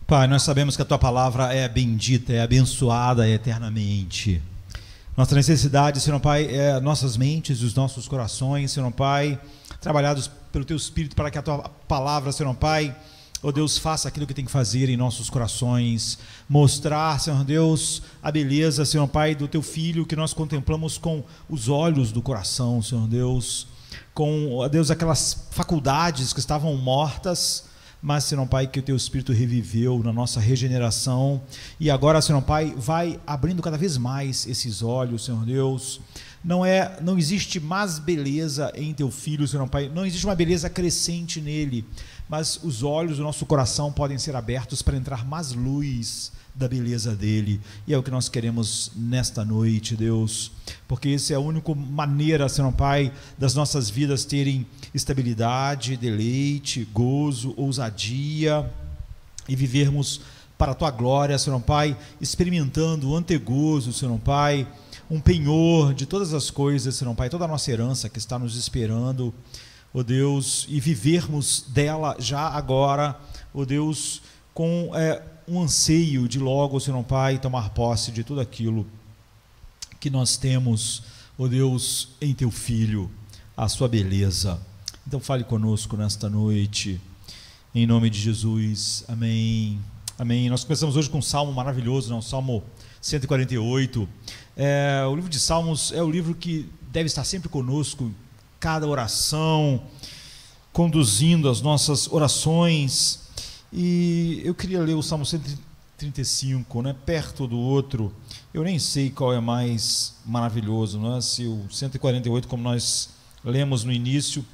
Pai, nós sabemos que a Tua palavra é bendita, é abençoada eternamente. Nossa necessidade, Senhor Pai, é nossas mentes e os nossos corações, Senhor Pai, trabalhados pelo Teu Espírito para que a Tua palavra, Senhor Pai, ó Deus, faça aquilo que tem que fazer em nossos corações, mostrar, Senhor Deus, a beleza, Senhor Pai, do Teu Filho que nós contemplamos com os olhos do coração, Senhor Deus, com, ó Deus, aquelas faculdades que estavam mortas, mas, Senhor Pai, que o Teu Espírito reviveu na nossa regeneração, e agora, Senhor Pai, vai abrindo cada vez mais esses olhos, Senhor Deus. Não existe mais beleza em Teu Filho, Senhor Pai, não existe uma beleza crescente nele, mas os olhos do nosso coração podem ser abertos para entrar mais luz da beleza dele, e é o que nós queremos nesta noite, Deus, porque essa é a única maneira, Senhor Pai, das nossas vidas terem estabilidade, deleite, gozo, ousadia, e vivermos para a Tua glória, Senhor Pai, experimentando o antegozo, Senhor Pai, um penhor de todas as coisas, Senhor Pai, toda a nossa herança que está nos esperando, ó Deus, e vivermos dela já agora, ó Deus, com um anseio de logo, Senhor Pai, tomar posse de tudo aquilo que nós temos, ó Deus, em Teu Filho, a sua beleza. Então fale conosco nesta noite, em nome de Jesus, amém, amém. Nós começamos hoje com um salmo maravilhoso, não? Salmo 148, o livro de Salmos é o livro que deve estar sempre conosco, cada oração, conduzindo as nossas orações. E eu queria ler o Salmo 135, né, perto do outro. Eu nem sei qual é mais maravilhoso, não é? Se o 148, como nós lemos no início,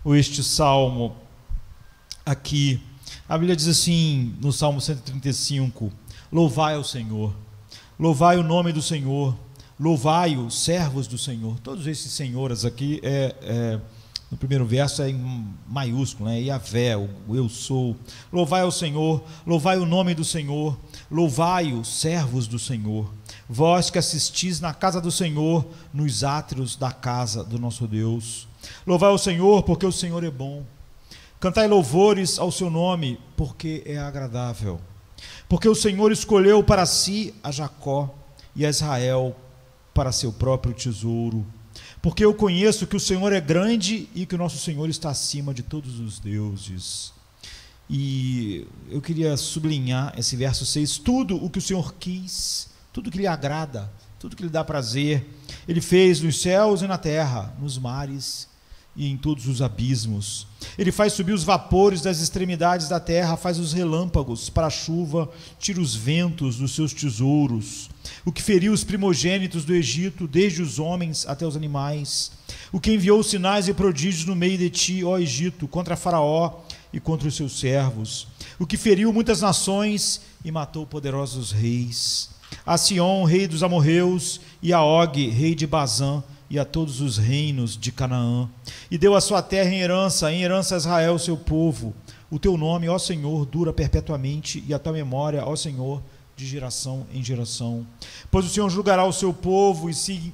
ou este Salmo aqui. A Bíblia diz assim, no Salmo 135, louvai ao Senhor, louvai o nome do Senhor, louvai-o, servos do Senhor. Todos esses senhores aqui no primeiro verso é em maiúsculo, né? Yahvé, o eu sou. Louvai ao Senhor, louvai o nome do Senhor, louvai-o, servos do Senhor. Vós que assistis na casa do Senhor, nos átrios da casa do nosso Deus. Louvai ao Senhor, porque o Senhor é bom. Cantai louvores ao seu nome, porque é agradável. Porque o Senhor escolheu para si a Jacó e a Israel para seu próprio tesouro. Porque eu conheço que o Senhor é grande e que o nosso Senhor está acima de todos os deuses. E eu queria sublinhar esse verso 6, tudo o que o Senhor quis, tudo que lhe agrada, tudo que lhe dá prazer, Ele fez nos céus e na terra, nos mares e em todos os abismos. Ele faz subir os vapores das extremidades da terra, faz os relâmpagos para a chuva, tira os ventos dos seus tesouros. O que feriu os primogênitos do Egito, desde os homens até os animais. O que enviou sinais e prodígios no meio de ti, ó Egito, contra Faraó e contra os seus servos. O que feriu muitas nações e matou poderosos reis. A Sion, rei dos amorreus, e a Og, rei de Bazã, e a todos os reinos de Canaã. E deu a sua terra em herança a Israel, seu povo. O teu nome, ó Senhor, dura perpetuamente, e a tua memória, ó Senhor, de geração em geração. Pois o Senhor julgará o seu povo e se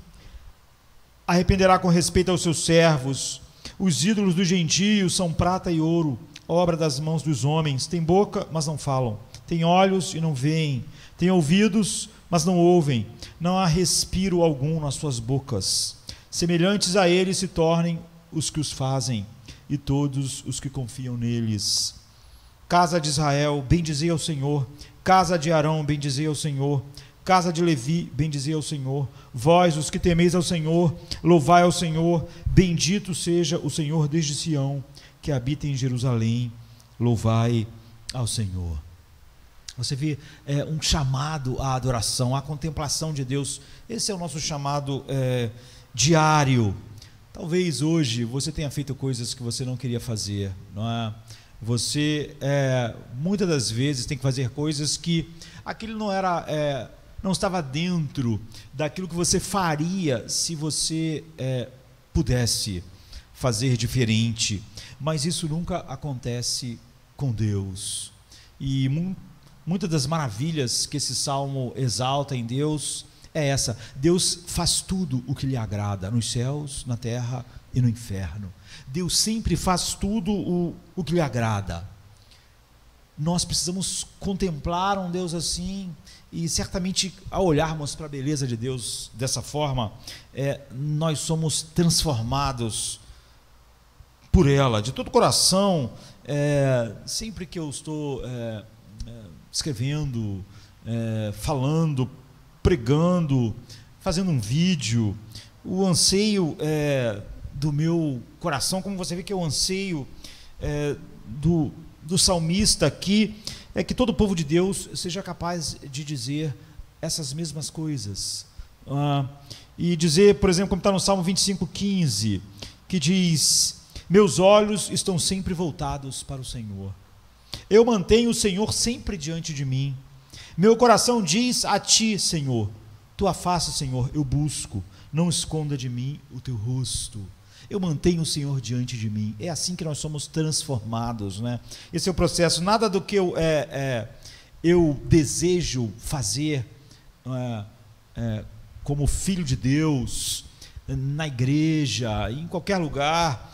arrependerá com respeito aos seus servos. Os ídolos dos gentios são prata e ouro, obra das mãos dos homens. Têm boca, mas não falam. Têm olhos e não veem. Têm ouvidos, mas não ouvem. Não há respiro algum nas suas bocas. Semelhantes a eles se tornem os que os fazem, e todos os que confiam neles. Casa de Israel, bendizei ao Senhor. Casa de Arão, bendizei ao Senhor. Casa de Levi, bendizei ao Senhor. Vós, os que temeis ao Senhor, louvai ao Senhor. Bendito seja o Senhor desde Sião, que habita em Jerusalém. Louvai ao Senhor. Você vê um chamado à adoração, à contemplação de Deus. Esse é o nosso chamado diário. Talvez hoje você tenha feito coisas que você não queria fazer, não é? Você muitas das vezes tem que fazer coisas que aquilo não estava dentro daquilo que você faria se você pudesse fazer diferente, mas isso nunca acontece com Deus. E muitas das maravilhas que esse salmo exalta em Deus é essa: Deus faz tudo o que lhe agrada, nos céus, na terra e no inferno. Deus sempre faz tudo o que lhe agrada. nós precisamos contemplar um Deus assim, e certamente ao olharmos para a beleza de Deus dessa forma, nós somos transformados por ela, de todo o coração. Sempre que eu estou escrevendo, falando, pregando, fazendo um vídeo, o anseio do meu coração, como você vê que é o anseio do salmista aqui, é que todo o povo de Deus seja capaz de dizer essas mesmas coisas. E dizer, por exemplo, como está no Salmo 25:15, que diz: meus olhos estão sempre voltados para o Senhor. Eu mantenho o Senhor sempre diante de mim. Meu coração diz a ti, Senhor, tua face, Senhor, eu busco. Não esconda de mim o teu rosto. Eu mantenho o Senhor diante de mim. É assim que nós somos transformados, né? Esse é o processo. Nada do que eu desejo fazer como filho de Deus, na igreja, em qualquer lugar,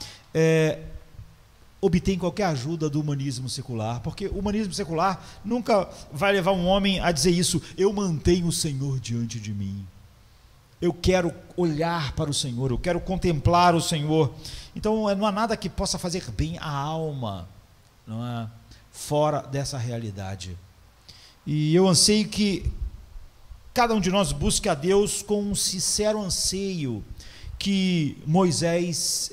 obtém qualquer ajuda do humanismo secular, porque o humanismo secular nunca vai levar um homem a dizer isso: eu mantenho o Senhor diante de mim, eu quero olhar para o Senhor, eu quero contemplar o Senhor. Então não há nada que possa fazer bem à alma, não é, fora dessa realidade. E eu anseio que cada um de nós busque a Deus com um sincero anseio que Moisés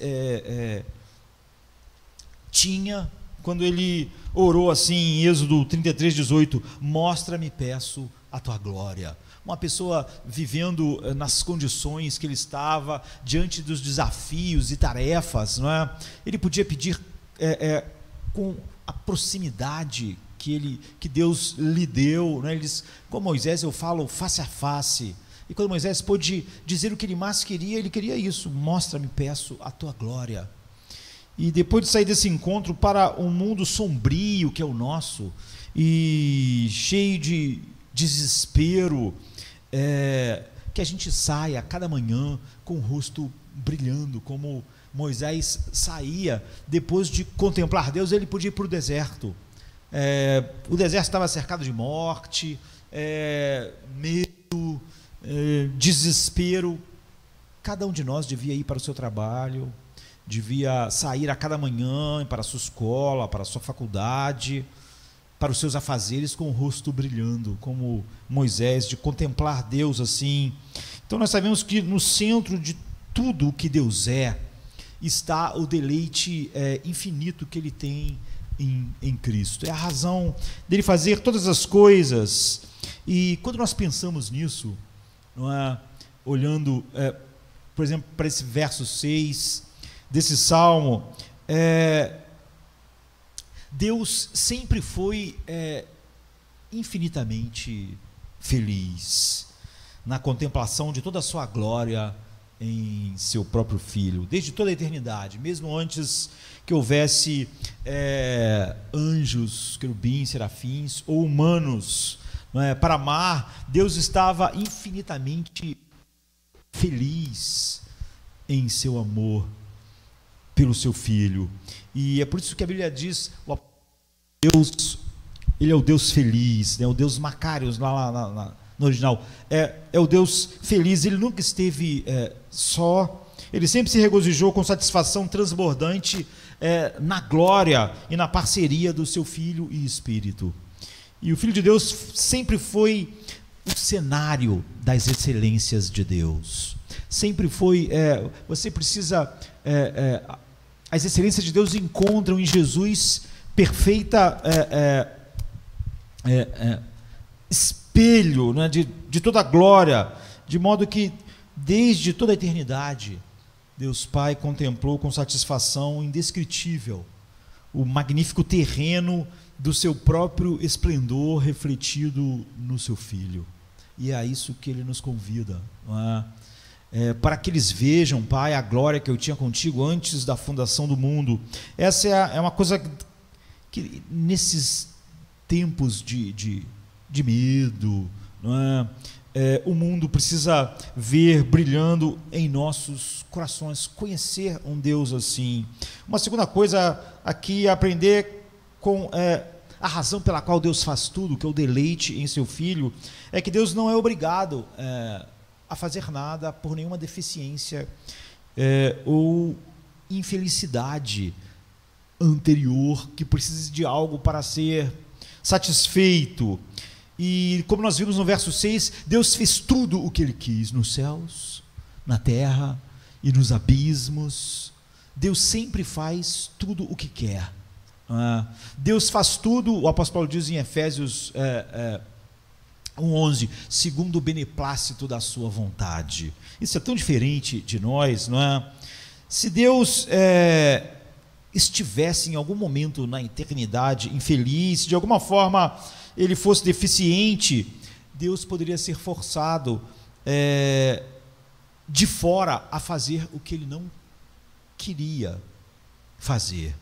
tinha quando ele orou assim em Êxodo 33:18: mostra-me, peço, a tua glória. Uma pessoa vivendo nas condições que ele estava, diante dos desafios e tarefas, não é? Ele podia pedir com a proximidade que Deus lhe deu, não é? Ele diz: com Moisés eu falo face a face. E quando Moisés pôde dizer o que ele mais queria, ele queria isso: mostra-me, peço, a tua glória. E depois de sair desse encontro para um mundo sombrio que é o nosso, e cheio de desespero, que a gente saia cada manhã com o rosto brilhando, como Moisés saía depois de contemplar Deus. Ele podia ir para o deserto. O deserto estava cercado de morte, medo, desespero. Cada um de nós devia ir para o seu trabalho, devia sair a cada manhã para a sua escola, para a sua faculdade, para os seus afazeres com o rosto brilhando, como Moisés, de contemplar Deus assim. Então nós sabemos que no centro de tudo o que Deus está o deleite infinito que Ele tem em Cristo. É a razão dele fazer todas as coisas. E quando nós pensamos nisso, não é? Olhando, por exemplo, para esse verso 6 desse Salmo, Deus sempre foi infinitamente feliz na contemplação de toda a sua glória em seu próprio Filho, desde toda a eternidade, mesmo antes que houvesse anjos, querubins, serafins ou humanos, não é? Para amar, Deus estava infinitamente feliz em seu amor pelo seu Filho. E é por isso que a Bíblia diz: Deus, Ele é o Deus feliz, né? O Deus Macarios lá no original, é o Deus feliz. Ele nunca esteve só, Ele sempre se regozijou com satisfação transbordante na glória e na parceria do seu Filho e Espírito. E o Filho de Deus sempre foi o cenário das excelências de Deus. Sempre foi, você precisa, as excelências de Deus encontram em Jesus perfeita espelho, né, de toda a glória, de modo que desde toda a eternidade Deus Pai contemplou com satisfação indescritível o magnífico terreno do seu próprio esplendor refletido no seu Filho. E é a isso que Ele nos convida, não é? Para que eles vejam, Pai, a glória que eu tinha contigo antes da fundação do mundo. Essa é uma coisa que nesses tempos de medo, não é? O mundo precisa ver brilhando em nossos corações, conhecer um Deus assim. Uma segunda coisa aqui é aprender com a razão pela qual Deus faz tudo, que é o deleite em seu Filho, é que Deus não é obrigado a fazer nada por nenhuma deficiência ou infelicidade anterior que precise de algo para ser satisfeito. E como nós vimos no verso 6, Deus fez tudo o que Ele quis nos céus, na terra e nos abismos. Deus sempre faz tudo o que quer. Deus faz tudo, o apóstolo Paulo diz em Efésios 1:11, segundo o beneplácito da sua vontade. Isso é tão diferente de nós, não é? Se Deus estivesse em algum momento na eternidade infeliz, de alguma forma Ele fosse deficiente, Deus poderia ser forçado de fora a fazer o que Ele não queria fazer,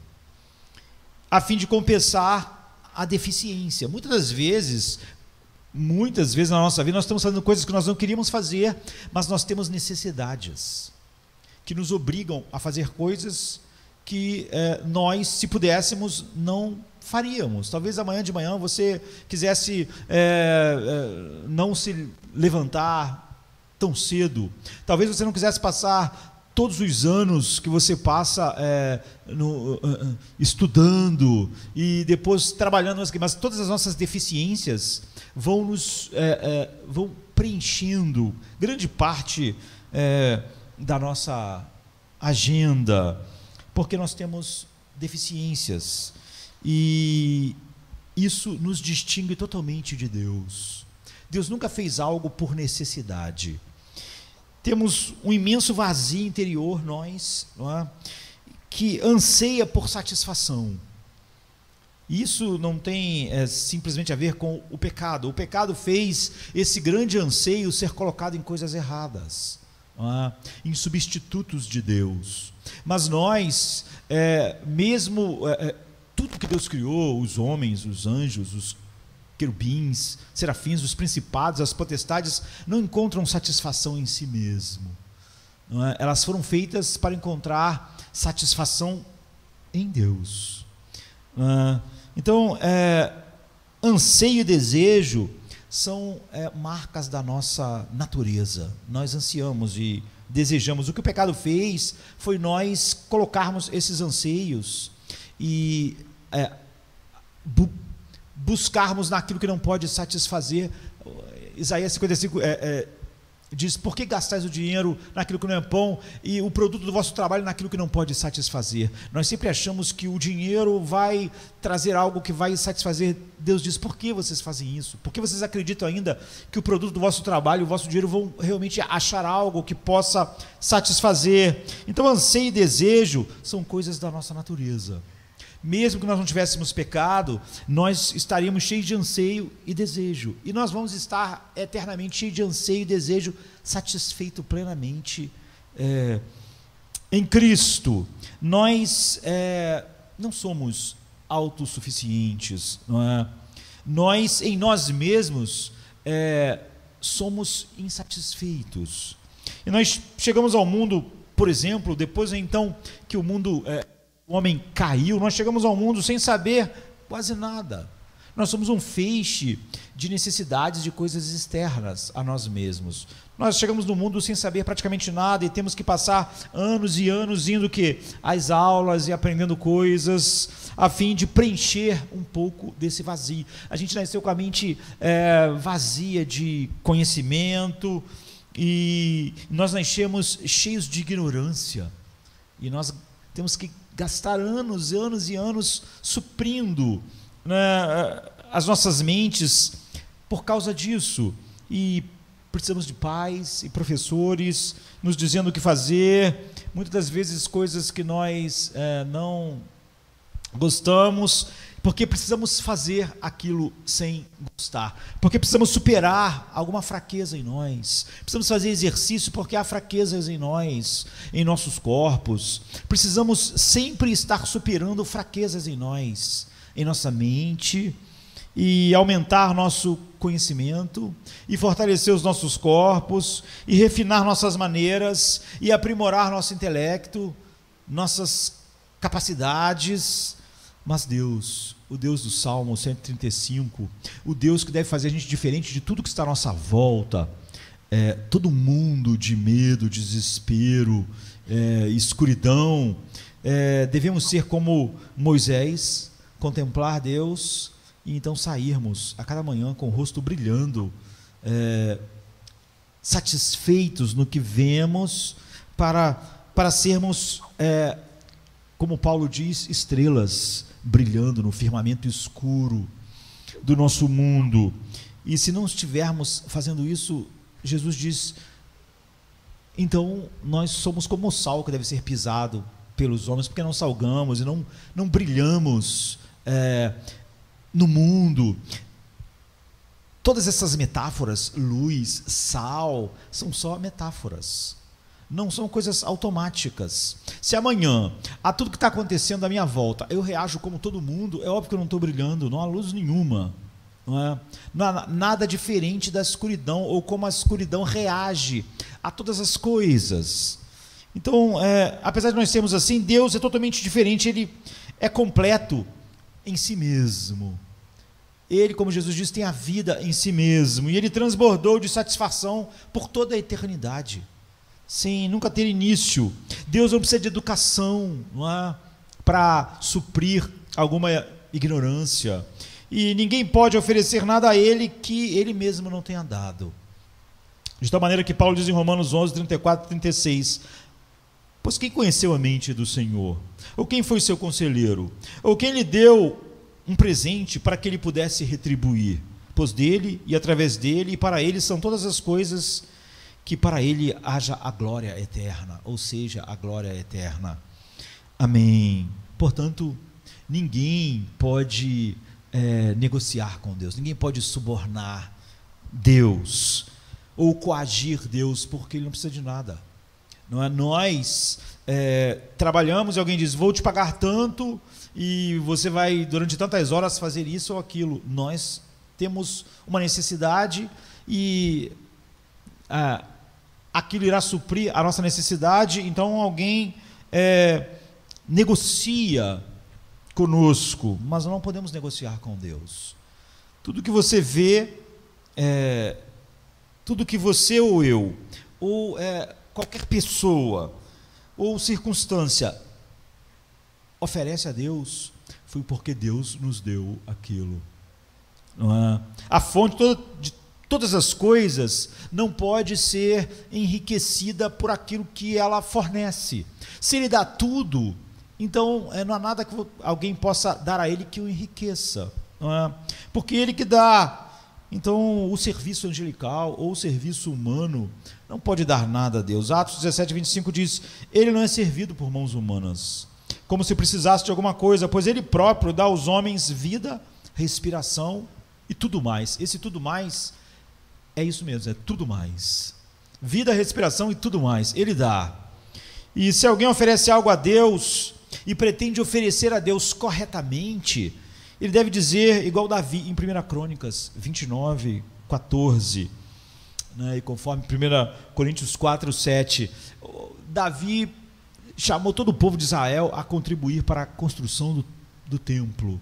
a fim de compensar a deficiência. Muitas vezes na nossa vida nós estamos fazendo coisas que nós não queríamos fazer, mas nós temos necessidades que nos obrigam a fazer coisas que nós, se pudéssemos, não faríamos. Talvez amanhã de manhã você quisesse não se levantar tão cedo, talvez você não quisesse passar todos os anos que você passa estudando e depois trabalhando, mas todas as nossas deficiências vão preenchendo grande parte da nossa agenda, porque nós temos deficiências, e isso nos distingue totalmente de Deus. Deus nunca fez algo por necessidade. Temos um imenso vazio interior, nós, não é? Que anseia por satisfação. Isso não tem simplesmente a ver com o pecado. O pecado fez esse grande anseio ser colocado em coisas erradas, não é? Em substitutos de Deus. Mas nós, tudo que Deus criou, os homens, os anjos, os querubins, serafins, os principados, as potestades, não encontram satisfação em si mesmo, não é? Elas foram feitas para encontrar satisfação em Deus. Então, anseio e desejo são marcas da nossa natureza. Nós ansiamos e desejamos. O que o pecado fez foi nós colocarmos esses anseios e buscarmos naquilo que não pode satisfazer. Isaías 55 diz: por que gastais o dinheiro naquilo que não é pão e o produto do vosso trabalho naquilo que não pode satisfazer? Nós sempre achamos que o dinheiro vai trazer algo que vai satisfazer. Deus diz: por que vocês fazem isso? Por que vocês acreditam ainda que o produto do vosso trabalho, o vosso dinheiro vão realmente achar algo que possa satisfazer? Então, anseio e desejo são coisas da nossa natureza. Mesmo que nós não tivéssemos pecado, nós estaríamos cheios de anseio e desejo, e nós vamos estar eternamente cheios de anseio e desejo, satisfeito plenamente em Cristo. Nós não somos autossuficientes, não é? Nós, em nós mesmos, somos insatisfeitos, e nós chegamos ao mundo, por exemplo, depois então que o homem caiu, nós chegamos ao mundo sem saber quase nada. Nós somos um feixe de necessidades, de coisas externas a nós mesmos. Nós chegamos no mundo sem saber praticamente nada e temos que passar anos e anos indo às aulas e aprendendo coisas a fim de preencher um pouco desse vazio. A gente nasceu com a mente vazia de conhecimento e nós nascemos cheios de ignorância, e nós temos que gastar anos e anos suprindo, né, as nossas mentes por causa disso, e precisamos de pais e professores nos dizendo o que fazer, muitas das vezes coisas que nós não gostamos, porque precisamos fazer aquilo sem gostar, porque precisamos superar alguma fraqueza em nós, precisamos fazer exercício porque há fraquezas em nós, em nossos corpos, precisamos sempre estar superando fraquezas em nós, em nossa mente, e aumentar nosso conhecimento, e fortalecer os nossos corpos, e refinar nossas maneiras, e aprimorar nosso intelecto, nossas capacidades. Mas Deus o Deus do Salmo 135, o Deus que deve fazer a gente diferente de tudo que está à nossa volta, todo mundo de medo, desespero, escuridão, devemos ser como Moisés, contemplar Deus e então sairmos a cada manhã com o rosto brilhando, satisfeitos no que vemos, para sermos, como Paulo diz, estrelas brilhando no firmamento escuro do nosso mundo. E se não estivermos fazendo isso, Jesus diz, então nós somos como o sal que deve ser pisado pelos homens, porque não salgamos e não brilhamos no mundo. Todas essas metáforas, luz, sal, são só metáforas, não são coisas automáticas. Se amanhã, a tudo que está acontecendo à minha volta, eu reajo como todo mundo, é óbvio que eu não estou brilhando, não há luz nenhuma, não há nada diferente da escuridão, ou como a escuridão reage a todas as coisas. Então, apesar de nós sermos assim, Deus é totalmente diferente, Ele é completo em si mesmo. Ele, como Jesus disse, tem a vida em si mesmo, e Ele transbordou de satisfação por toda a eternidade, sem nunca ter início. Deus não precisa de educação, para suprir alguma ignorância, e ninguém pode oferecer nada a Ele que Ele mesmo não tenha dado. De tal maneira que Paulo diz em Romanos 11, 34 e 36, pois quem conheceu a mente do Senhor? Ou quem foi seu conselheiro? Ou quem lhe deu um presente para que ele pudesse retribuir? Pois dele, e através dele, e para ele são todas as coisas, que para ele haja a glória eterna, ou seja, a glória eterna. Amém. Portanto, ninguém pode negociar com Deus, ninguém pode subornar Deus, ou coagir Deus, porque Ele não precisa de nada. Não é? Nós trabalhamos e alguém diz, vou te pagar tanto, e você vai durante tantas horas fazer isso ou aquilo. Nós temos uma necessidade e aquilo irá suprir a nossa necessidade, então alguém negocia conosco, mas não podemos negociar com Deus. Tudo que você vê, tudo que você ou eu, ou qualquer pessoa ou circunstância oferece a Deus, foi porque Deus nos deu aquilo. Não é? A fonte de todas as coisas não pode ser enriquecida por aquilo que ela fornece. Se Ele dá tudo, então não há nada que alguém possa dar a Ele que o enriqueça. Não é? Porque Ele que dá. Então, o serviço angelical ou o serviço humano não pode dar nada a Deus. Atos 17, 25 diz, Ele não é servido por mãos humanas, como se precisasse de alguma coisa, pois Ele próprio dá aos homens vida, respiração e tudo mais. Esse tudo mais é isso mesmo, é tudo mais. Vida, respiração e tudo mais, Ele dá. E se alguém oferece algo a Deus e pretende oferecer a Deus corretamente, ele deve dizer, igual Davi, em 1 Crônicas 29, 14, né, e conforme 1 Coríntios 4, 7, Davi chamou todo o povo de Israel a contribuir para a construção do templo.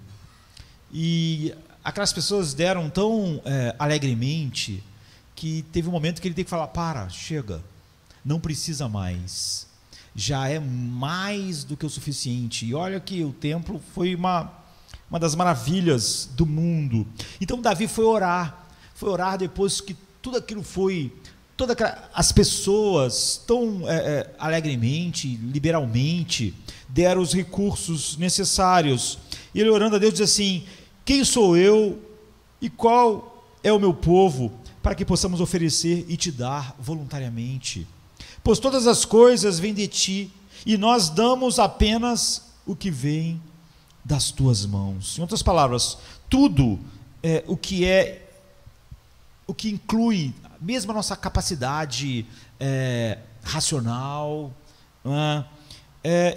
E aquelas pessoas deram tão alegremente, que teve um momento que ele tem que falar, chega, não precisa mais, já é mais do que o suficiente. E olha que o templo foi uma das maravilhas do mundo. Então Davi foi orar depois que tudo aquilo foi, as pessoas tão alegremente, liberalmente, deram os recursos necessários. E ele orando a Deus diz assim, quem sou eu e qual é o meu povo, para que possamos oferecer e te dar voluntariamente? Pois todas as coisas vêm de ti, e nós damos apenas o que vem das tuas mãos. Em outras palavras, tudo o que inclui mesmo a nossa capacidade racional,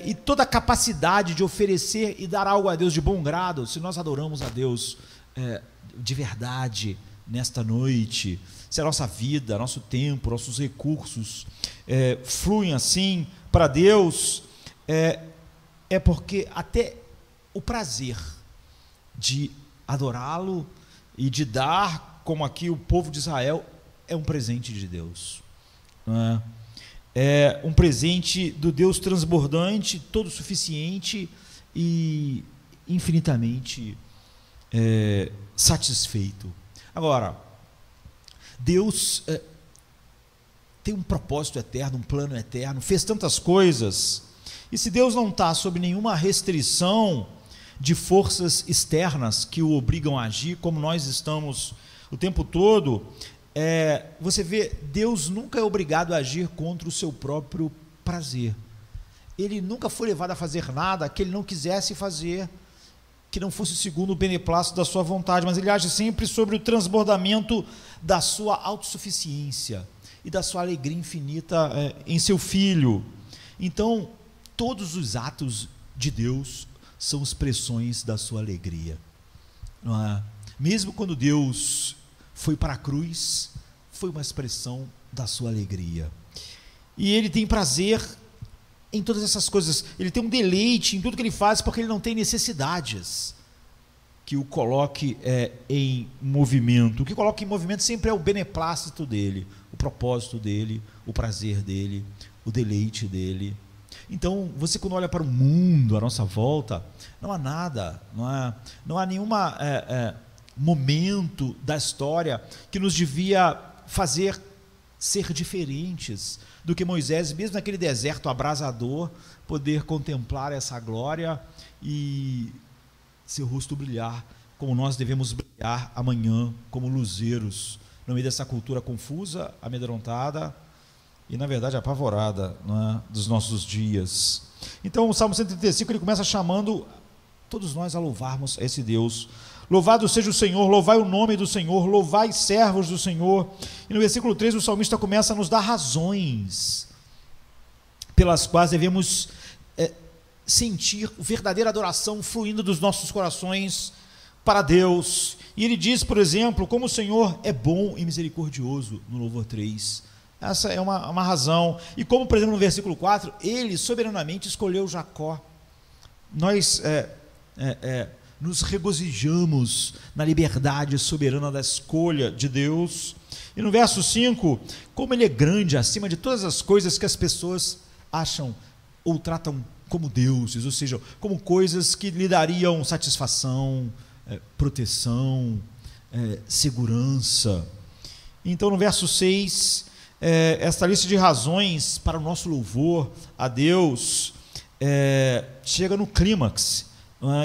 e toda a capacidade de oferecer e dar algo a Deus de bom grado, se nós adoramos a Deus de verdade nesta noite, se a nossa vida, nosso tempo, nossos recursos fluem assim para Deus, é porque até o prazer de adorá-lo e de dar, como aqui o povo de Israel, é um presente de Deus. Não é um presente do Deus transbordante, todo suficiente e infinitamente satisfeito. Agora, Deus tem um propósito eterno, um plano eterno, fez tantas coisas, e se Deus não está sob nenhuma restrição de forças externas que o obrigam a agir, como nós estamos o tempo todo, você vê, Deus nunca é obrigado a agir contra o seu próprio prazer. Ele nunca foi levado a fazer nada que ele não quisesse fazer, que não fosse segundo o beneplácito da sua vontade, mas ele age sempre sobre o transbordamento da sua autossuficiência e da sua alegria infinita em seu Filho. Então, todos os atos de Deus são expressões da sua alegria. Não é? Mesmo quando Deus foi para a cruz, foi uma expressão da sua alegria. E ele tem prazer em todas essas coisas, ele tem um deleite em tudo que ele faz, porque ele não tem necessidades que o coloque em movimento. O que coloca em movimento sempre é o beneplácito dele, o propósito dele, o prazer dele, o deleite dele. Então, você quando olha para o mundo à nossa volta, não há nada, não há nenhum momento da história que nos devia fazer ser diferentes do que Moisés, mesmo naquele deserto abrasador, poder contemplar essa glória e seu rosto brilhar, como nós devemos brilhar amanhã, como luzeiros, no meio dessa cultura confusa, amedrontada e, na verdade, apavorada, dos nossos dias. Então, o Salmo 135, ele começa chamando todos nós a louvarmos esse Deus. Louvado seja o Senhor, louvai o nome do Senhor, louvai servos do Senhor. E no versículo 3 o salmista começa a nos dar razões pelas quais devemos sentir verdadeira adoração fluindo dos nossos corações para Deus. E ele diz, por exemplo, como o Senhor é bom e misericordioso, no louvor 3. Essa é uma razão. E como, por exemplo, no versículo 4, ele soberanamente escolheu Jacó. Nós nos regozijamos na liberdade soberana da escolha de Deus. E no verso 5, como ele é grande acima de todas as coisas que as pessoas acham ou tratam como deuses, ou seja, como coisas que lhe dariam satisfação, proteção, segurança. Então, no verso 6, esta lista de razões para o nosso louvor a Deus chega no clímax,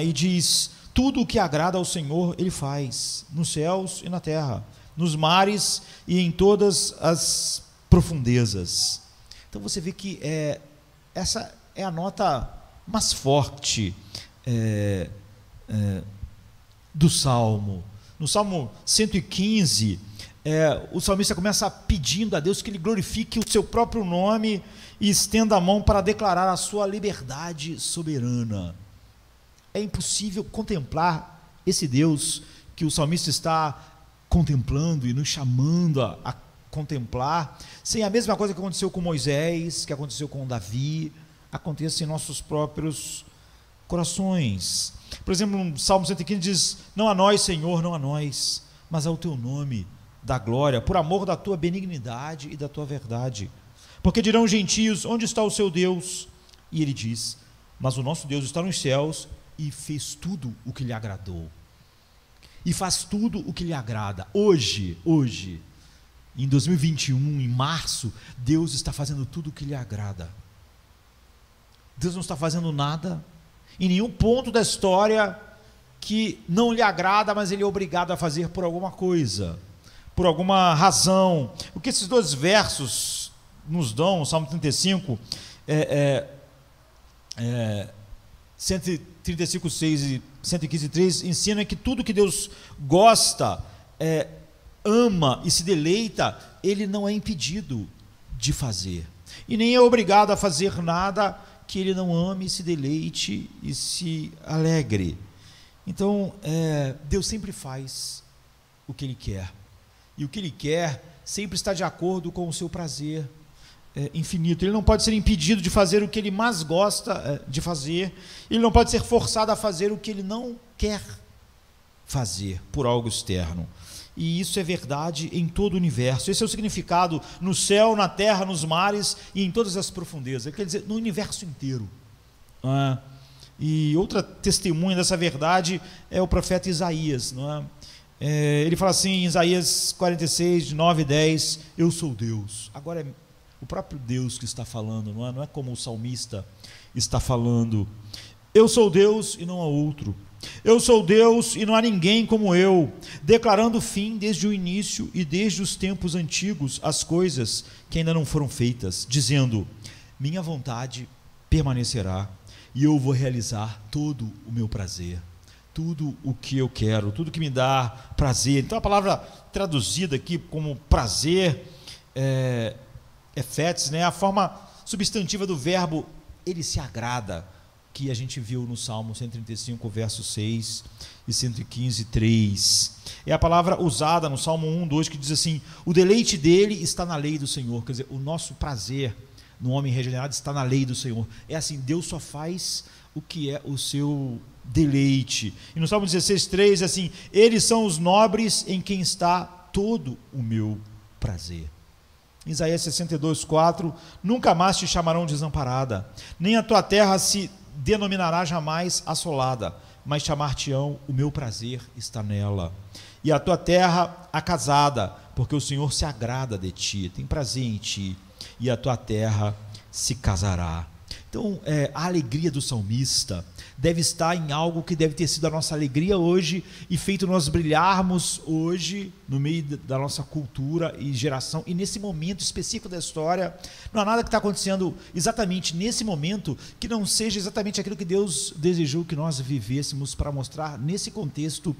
e diz: tudo o que agrada ao Senhor Ele faz, nos céus e na terra, nos mares e em todas as profundezas. Então você vê que essa é a nota mais forte do Salmo. No Salmo 115, o salmista começa pedindo a Deus que Ele glorifique o seu próprio nome e estenda a mão para declarar a sua liberdade soberana. É impossível contemplar esse Deus que o salmista está contemplando e nos chamando a contemplar, sem a mesma coisa que aconteceu com Moisés, que aconteceu com Davi, aconteça em nossos próprios corações. Por exemplo, no Salmo 115 diz: não a nós, Senhor, não a nós, mas ao teu nome da glória, por amor da tua benignidade e da tua verdade. Porque dirão os gentios: onde está o seu Deus? E ele diz: mas o nosso Deus está nos céus e fez tudo o que lhe agradou. E faz tudo o que lhe agrada. Hoje, em 2021, em março, Deus está fazendo tudo o que lhe agrada. Deus não está fazendo nada em nenhum ponto da história que não lhe agrada, mas Ele é obrigado a fazer por alguma coisa, por alguma razão. O que esses dois versos nos dão, o Salmo 35, 135:6 e 115:3, ensina que tudo que Deus gosta, ama e se deleita, Ele não é impedido de fazer, e nem é obrigado a fazer nada que Ele não ame, se deleite e se alegre. Então, Deus sempre faz o que Ele quer, e o que Ele quer sempre está de acordo com o seu prazer infinito. Ele não pode ser impedido de fazer o que Ele mais gosta de fazer, Ele não pode ser forçado a fazer o que Ele não quer fazer por algo externo. E isso é verdade em todo o universo. Esse é o significado no céu, na terra, nos mares e em todas as profundezas. Quer dizer, no universo inteiro. E outra testemunha dessa verdade é o profeta Isaías. Ele fala assim em Isaías 46, de 9 e 10, eu sou Deus. Agora é o próprio Deus que está falando, não é como o salmista está falando. Eu sou Deus e não há outro. Eu sou Deus e não há ninguém como eu, declarando o fim desde o início e desde os tempos antigos as coisas que ainda não foram feitas, dizendo, minha vontade permanecerá e eu vou realizar todo o meu prazer, tudo o que eu quero, tudo que me dá prazer. Então a palavra traduzida aqui como prazer é fetes, a forma substantiva do verbo ele se agrada, que a gente viu no Salmo 135, verso 6 e 115, 3. É a palavra usada no Salmo 1, 2, que diz assim, o deleite dele está na lei do Senhor. Quer dizer, o nosso prazer no homem regenerado está na lei do Senhor. É assim, Deus só faz o que é o seu deleite. E no Salmo 16, 3, é assim, eles são os nobres em quem está todo o meu prazer. Isaías 62, 4, nunca mais te chamarão desamparada, nem a tua terra se denominará jamais assolada, mas chamar-te-ão o meu prazer está nela, e a tua terra acasada, porque o Senhor se agrada de ti, tem prazer em ti, e a tua terra se casará. Então a alegria do salmista deve estar em algo que deve ter sido a nossa alegria hoje e feito nós brilharmos hoje no meio da nossa cultura e geração, e nesse momento específico da história. Não há nada que está acontecendo exatamente nesse momento que não seja exatamente aquilo que Deus desejou que nós vivêssemos para mostrar nesse contexto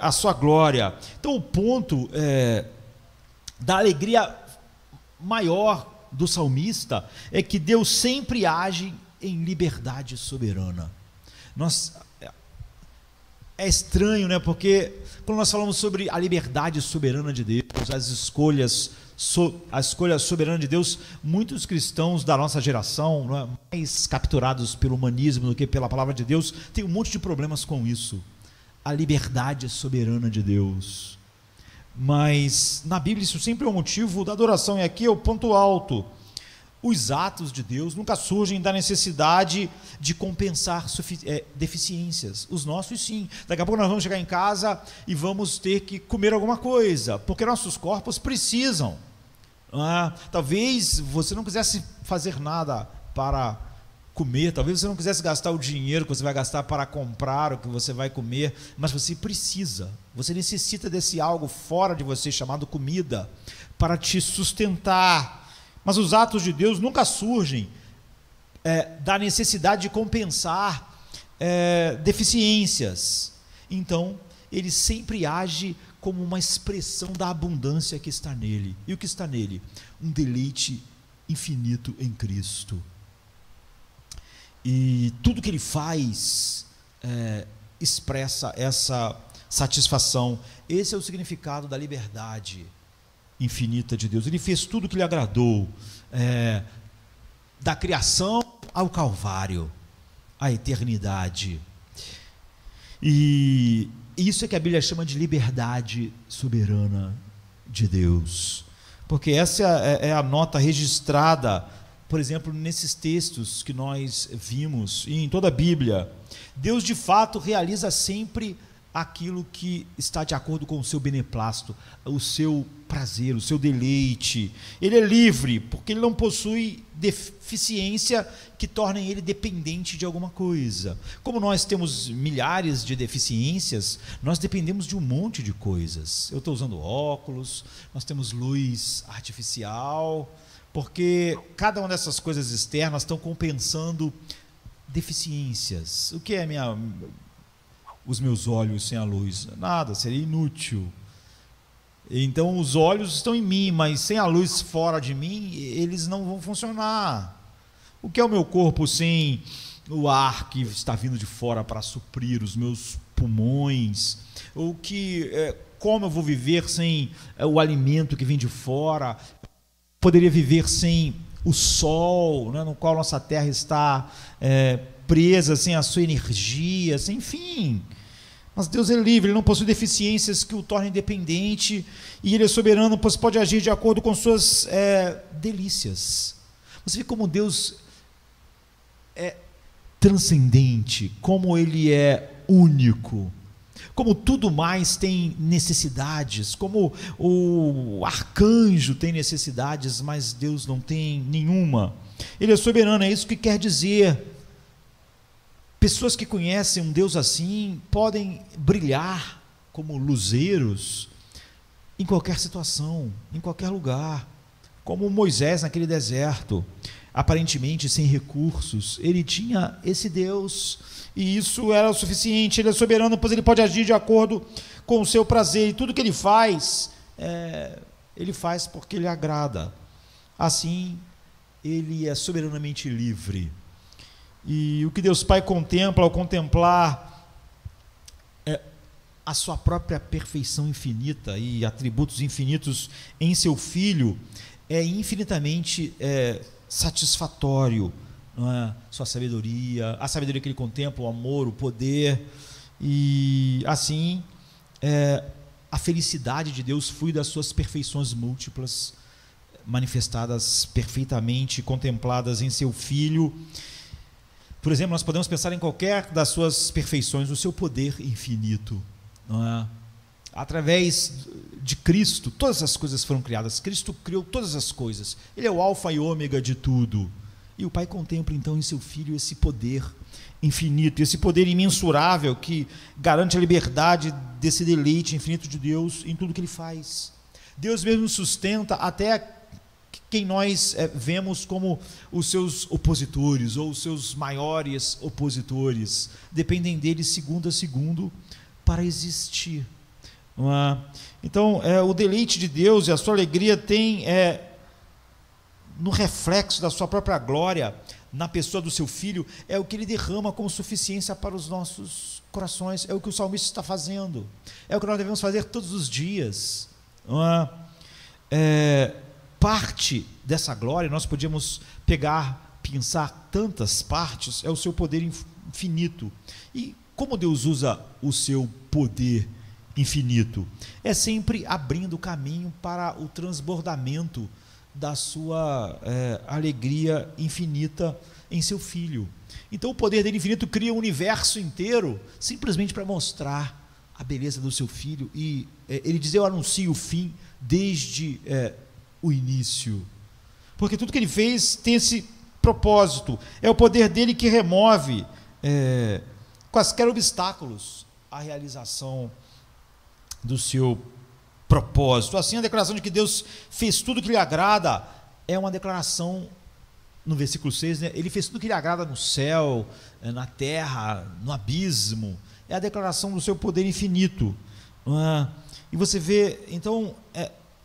a sua glória. Então o ponto da alegria maior do salmista é que Deus sempre age em liberdade soberana. É estranho, porque quando nós falamos sobre a liberdade soberana de Deus, a escolha soberana de Deus, muitos cristãos da nossa geração, mais capturados pelo humanismo do que pela palavra de Deus, têm um monte de problemas com isso. A liberdade soberana de Deus. Mas na Bíblia isso sempre é um motivo da adoração, e aqui é o ponto alto. Os atos de Deus nunca surgem da necessidade de compensar deficiências. Os nossos sim. Daqui a pouco nós vamos chegar em casa e vamos ter que comer alguma coisa, porque nossos corpos precisam. Talvez você não quisesse fazer nada para comer, talvez você não quisesse gastar o dinheiro que você vai gastar para comprar o que você vai comer, mas você precisa, você necessita desse algo fora de você chamado comida para te sustentar. Mas os atos de Deus nunca surgem da necessidade de compensar deficiências. Então ele sempre age como uma expressão da abundância que está nele. E o que está nele? Um deleite infinito em Cristo. E tudo que ele faz expressa essa satisfação. Esse é o significado da liberdade infinita de Deus. Ele fez tudo que lhe agradou, da criação ao Calvário, à eternidade. E isso é que a Bíblia chama de liberdade soberana de Deus, porque essa é a nota registrada, por exemplo, nesses textos que nós vimos, e em toda a Bíblia. Deus de fato realiza sempre aquilo que está de acordo com o seu beneplácito, o seu prazer, o seu deleite. Ele é livre, porque ele não possui deficiência que tornem ele dependente de alguma coisa. Como nós temos milhares de deficiências, nós dependemos de um monte de coisas. Eu estou usando óculos, nós temos luz artificial, porque cada uma dessas coisas externas estão compensando deficiências. O que é os meus olhos sem a luz? Nada, seria inútil. Então os olhos estão em mim, mas sem a luz fora de mim, eles não vão funcionar. O que é o meu corpo sem o ar que está vindo de fora para suprir os meus pulmões? Como eu vou viver sem o alimento que vem de fora? Poderia viver sem o sol, no qual nossa terra está presa, sem a sua energia, enfim. Mas Deus é livre, Ele não possui deficiências que o tornem dependente, e Ele é soberano, pois pode agir de acordo com suas delícias. Você vê como Deus é transcendente, como Ele é único, como tudo mais tem necessidades, como o arcanjo tem necessidades, mas Deus não tem nenhuma. Ele é soberano, é isso que quer dizer. Pessoas que conhecem um Deus assim podem brilhar como luzeiros em qualquer situação, em qualquer lugar, como Moisés naquele deserto, aparentemente sem recursos. Ele tinha esse Deus e isso era o suficiente. Ele é soberano, pois ele pode agir de acordo com o seu prazer, e tudo que ele faz porque ele agrada. Assim, ele é soberanamente livre. E o que Deus Pai contempla ao contemplar a sua própria perfeição infinita e atributos infinitos em seu Filho é infinitamente satisfatório, não é? Sua sabedoria, a sabedoria que ele contempla, o amor, o poder, e assim a felicidade de Deus flui das suas perfeições múltiplas, manifestadas perfeitamente, contempladas em seu Filho. Por exemplo, nós podemos pensar em qualquer das suas perfeições, o seu poder infinito, não é? Através de Cristo, todas as coisas foram criadas. Cristo criou todas as coisas. Ele é o alfa e ômega de tudo. E o Pai contempla então em seu Filho esse poder infinito, esse poder imensurável que garante a liberdade desse deleite infinito de Deus em tudo que Ele faz. Deus mesmo sustenta até quem nós vemos como os seus opositores ou os seus maiores opositores. Dependem dele segundo a segundo para existir. Então, o deleite de Deus e a sua alegria tem no reflexo da sua própria glória, na pessoa do seu Filho, é o que Ele derrama como suficiência para os nossos corações. É o que o salmista está fazendo, é o que nós devemos fazer todos os dias. Parte dessa glória, nós podíamos pensar tantas partes, é o seu poder infinito. E como Deus usa o seu poder infinito? É sempre abrindo caminho para o transbordamento da sua alegria infinita em seu Filho. Então o poder dele infinito cria o universo inteiro simplesmente para mostrar a beleza do seu Filho, e ele diz: eu anuncio o fim desde o início, porque tudo que ele fez tem esse propósito. É o poder dele que remove quaisquer obstáculos à realização do seu propósito. Assim, a declaração de que Deus fez tudo que lhe agrada é uma declaração, no versículo 6, né? Ele fez tudo que lhe agrada no céu, na terra, no abismo. É a declaração do seu poder infinito. E você vê, então,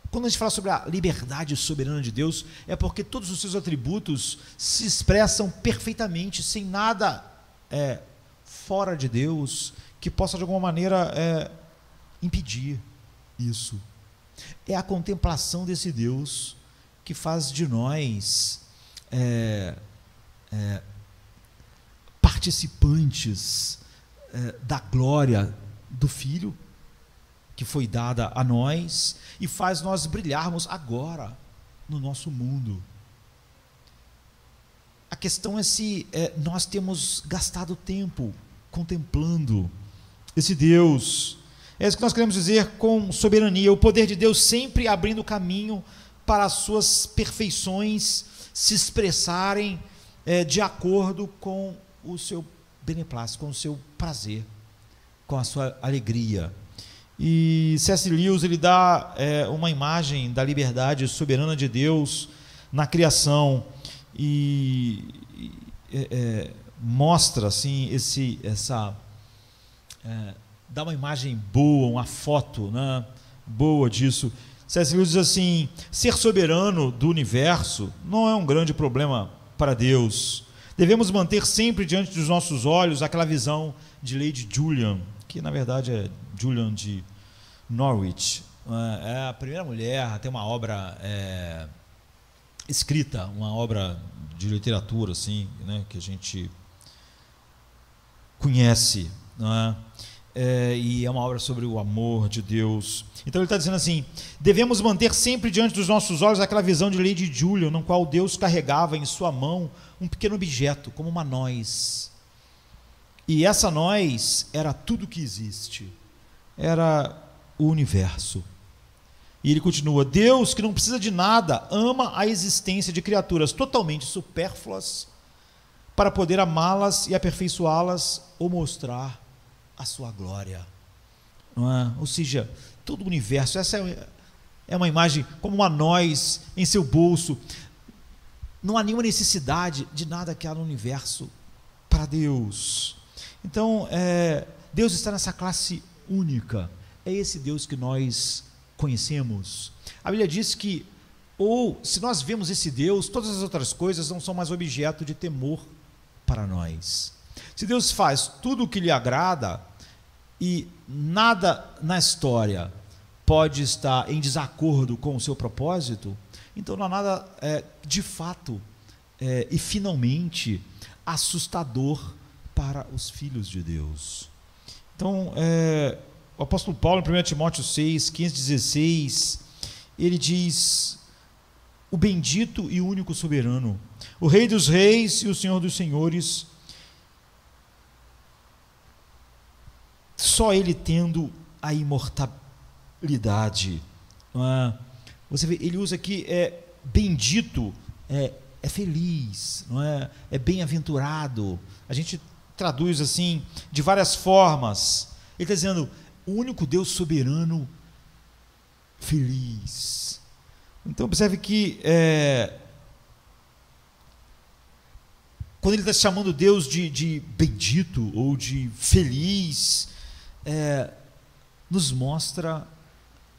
quando a gente fala sobre a liberdade soberana de Deus, é porque todos os seus atributos se expressam perfeitamente, sem nada fora de Deus que possa de alguma maneira impedir isso. É a contemplação desse Deus que faz de nós participantes da glória do Filho que foi dada a nós, e faz nós brilharmos agora no nosso mundo. A questão é se nós temos gastado tempo contemplando esse Deus. É isso que nós queremos dizer com soberania, o poder de Deus sempre abrindo caminho para as suas perfeições se expressarem de acordo com o seu beneplácito, com o seu prazer, com a sua alegria. E C.S. Lewis, ele dá uma imagem da liberdade soberana de Deus na criação, e mostra assim dá uma imagem boa, uma foto, né, boa disso. C.S. Lewis diz assim: ser soberano do universo não é um grande problema para Deus. Devemos manter sempre diante dos nossos olhos aquela visão de Lady Julian, que na verdade é Julian de Norwich. É a primeira mulher a ter uma obra escrita, uma obra de literatura assim, né, que a gente conhece, não é? e é uma obra sobre o amor de Deus. Então ele está dizendo assim: devemos manter sempre diante dos nossos olhos aquela visão de Lady Julian, no qual Deus carregava em sua mão um pequeno objeto, como uma noz. E essa noz era tudo que existe, era o universo. E ele continua: Deus, que não precisa de nada, ama a existência de criaturas totalmente supérfluas para poder amá-las e aperfeiçoá-las ou mostrar a sua glória. Não é? Ou seja, todo o universo, essa é uma imagem como uma noz em seu bolso. Não há nenhuma necessidade de nada que há no universo para Deus. Então, Deus está nessa classe única. É esse Deus que nós conhecemos. A Bíblia diz que, se nós vemos esse Deus, todas as outras coisas não são mais objeto de temor para nós. Se Deus faz tudo o que lhe agrada e nada na história pode estar em desacordo com o seu propósito, então não há nada de fato e finalmente assustador para os filhos de Deus. Então, o apóstolo Paulo, em 1 Timóteo 6, 15, 16, ele diz: o bendito e único soberano, o Rei dos reis e o Senhor dos senhores, só ele tendo a imortalidade. Você vê, ele usa aqui bendito, é feliz, não é? É bem-aventurado. A gente traduz assim de várias formas. Ele está dizendo: o único Deus soberano, feliz. Então observe que quando ele está chamando Deus de bendito ou de feliz, nos mostra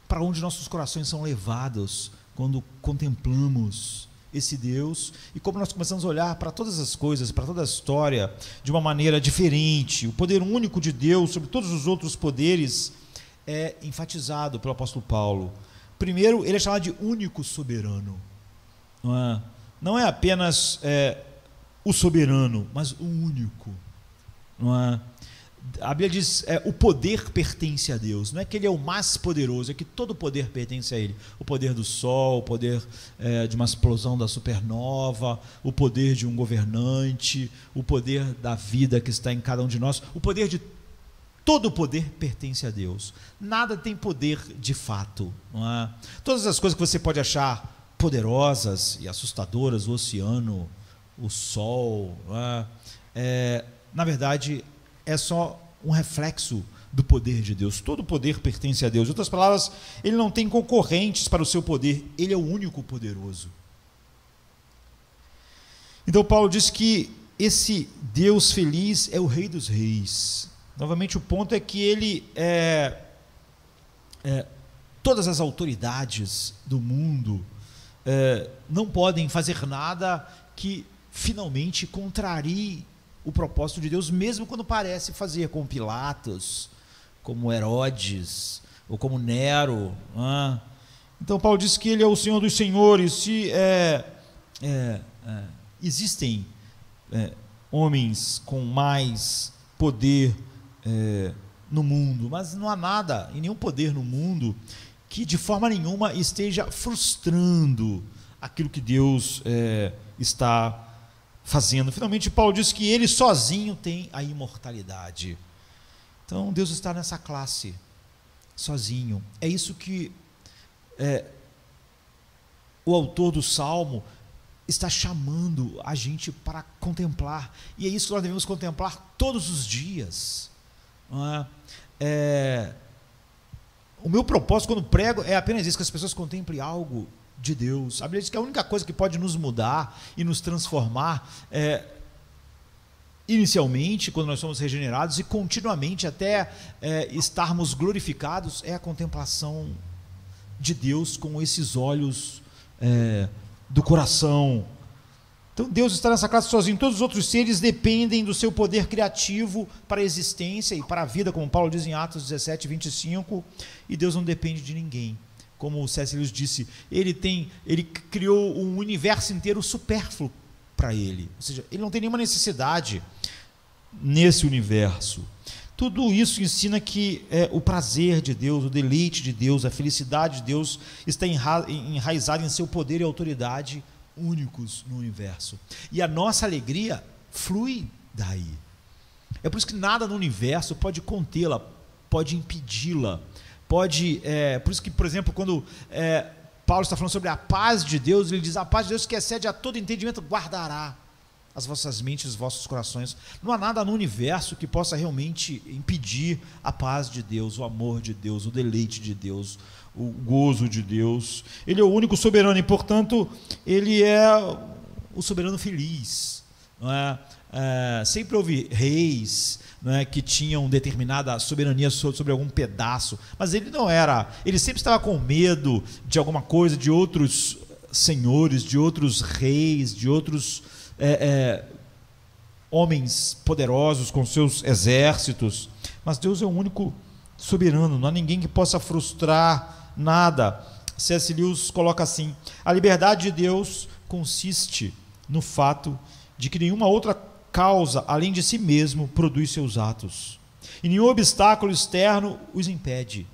para onde nossos corações são levados quando contemplamos esse Deus, e como nós começamos a olhar para todas as coisas, para toda a história, de uma maneira diferente. O poder único de Deus sobre todos os outros poderes é enfatizado pelo apóstolo Paulo. Primeiro, ele é chamado de único soberano. Não é apenas o soberano, mas o único. Não é? A Bíblia diz: o poder pertence a Deus. Não é que ele é o mais poderoso, é que todo o poder pertence a ele. O poder do sol, o poder de uma explosão da supernova, o poder de um governante, o poder da vida que está em cada um de nós. Todo o poder pertence a Deus. Nada tem poder de fato. Não é? Todas as coisas que você pode achar poderosas e assustadoras, o oceano, o sol, não é? Na verdade, é só um reflexo do poder de Deus. Todo o poder pertence a Deus. Em outras palavras, ele não tem concorrentes para o seu poder. Ele é o único poderoso. Então Paulo diz que esse Deus feliz é o Rei dos reis. Novamente, o ponto é que ele todas as autoridades do mundo não podem fazer nada que finalmente contrarie o propósito de Deus, mesmo quando parece fazer, como Pilatos, como Herodes, ou como Nero. Então Paulo diz que ele é o Senhor dos senhores. Se existem homens com mais poder no mundo, mas não há nada e nenhum poder no mundo que de forma nenhuma esteja frustrando aquilo que Deus está fazendo. Finalmente Paulo diz que ele sozinho tem a imortalidade. Então Deus está nessa classe, sozinho. É isso que o autor do Salmo está chamando a gente para contemplar, e é isso que nós devemos contemplar todos os dias. Não é? O meu propósito quando prego é apenas isso, que as pessoas contemplem algo de Deus. A Bíblia diz que a única coisa que pode nos mudar e nos transformar inicialmente, quando nós somos regenerados, e continuamente até estarmos glorificados, é a contemplação de Deus com esses olhos do coração. Então Deus está nessa classe sozinho. Todos os outros seres dependem do seu poder criativo para a existência e para a vida, como Paulo diz em Atos 17, 25, e Deus não depende de ninguém. Como o C.S. Lewis disse, ele criou um universo inteiro supérfluo para ele, ou seja, ele não tem nenhuma necessidade nesse universo. Tudo isso ensina que o prazer de Deus, o deleite de Deus, a felicidade de Deus está enraizado em seu poder e autoridade únicos no universo. E a nossa alegria flui daí. É por isso que nada no universo pode contê-la, pode impedi-la, pode... por isso que, por exemplo, quando Paulo está falando sobre a paz de Deus, ele diz: a paz de Deus que excede a todo entendimento guardará as vossas mentes, os vossos corações. Não há nada no universo que possa realmente impedir a paz de Deus, o amor de Deus, o deleite de Deus, o gozo de Deus. Ele é o único soberano e, portanto, ele é o soberano feliz. Não é? Sempre houve reis, não é, que tinham determinada soberania sobre algum pedaço, mas ele não era. Ele sempre estava com medo de alguma coisa, de outros senhores, de outros reis, de outros homens poderosos com seus exércitos. Mas Deus é o único soberano, não há ninguém que possa frustrar nada. C.S. Lewis coloca assim: a liberdade de Deus consiste no fato de que nenhuma outra causa, além de si mesmo, produz seus atos, e nenhum obstáculo externo os impede,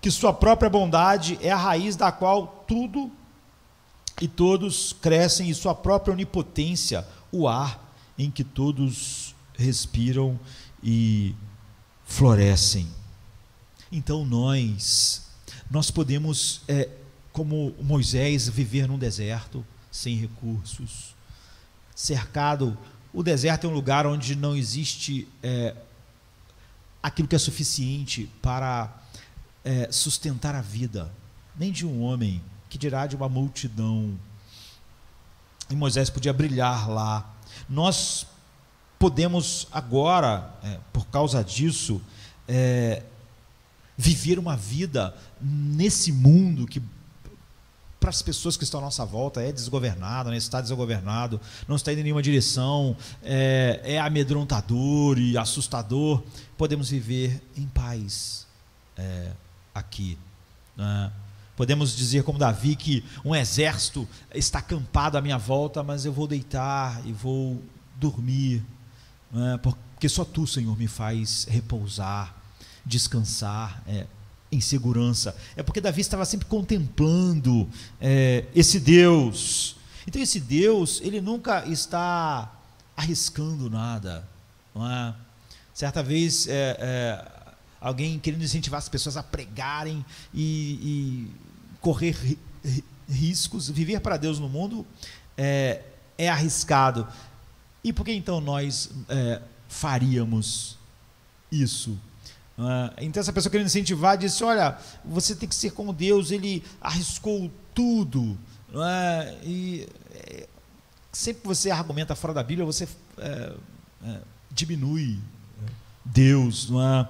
que sua própria bondade é a raiz da qual tudo e todos crescem, e sua própria onipotência, o ar em que todos respiram e florescem. Então nós podemos, como Moisés, viver num deserto, sem recursos, cercado. O deserto é um lugar onde não existe aquilo que é suficiente para sustentar a vida, nem de um homem, que dirá de uma multidão. E Moisés podia brilhar lá. Nós podemos agora, por causa disso, viver uma vida nesse mundo que, para as pessoas que estão à nossa volta, é desgovernado, né? Está desgovernado, não está indo em nenhuma direção, é amedrontador e assustador. Podemos viver em paz aqui, né? Podemos dizer, como Davi, que um exército está acampado à minha volta, mas eu vou deitar e vou dormir, né? Porque só Tu, Senhor, me faz repousar, descansar em segurança. É porque Davi estava sempre contemplando esse Deus. Então esse Deus, ele nunca está arriscando nada, não é? Certa vez alguém querendo incentivar as pessoas a pregarem e correr riscos. Viver para Deus no mundo é arriscado. E por que então nós faríamos isso? Então essa pessoa querendo incentivar disse: olha, você tem que ser como Deus, ele arriscou tudo, não é? E sempre que você argumenta fora da Bíblia, você diminui Deus, não é?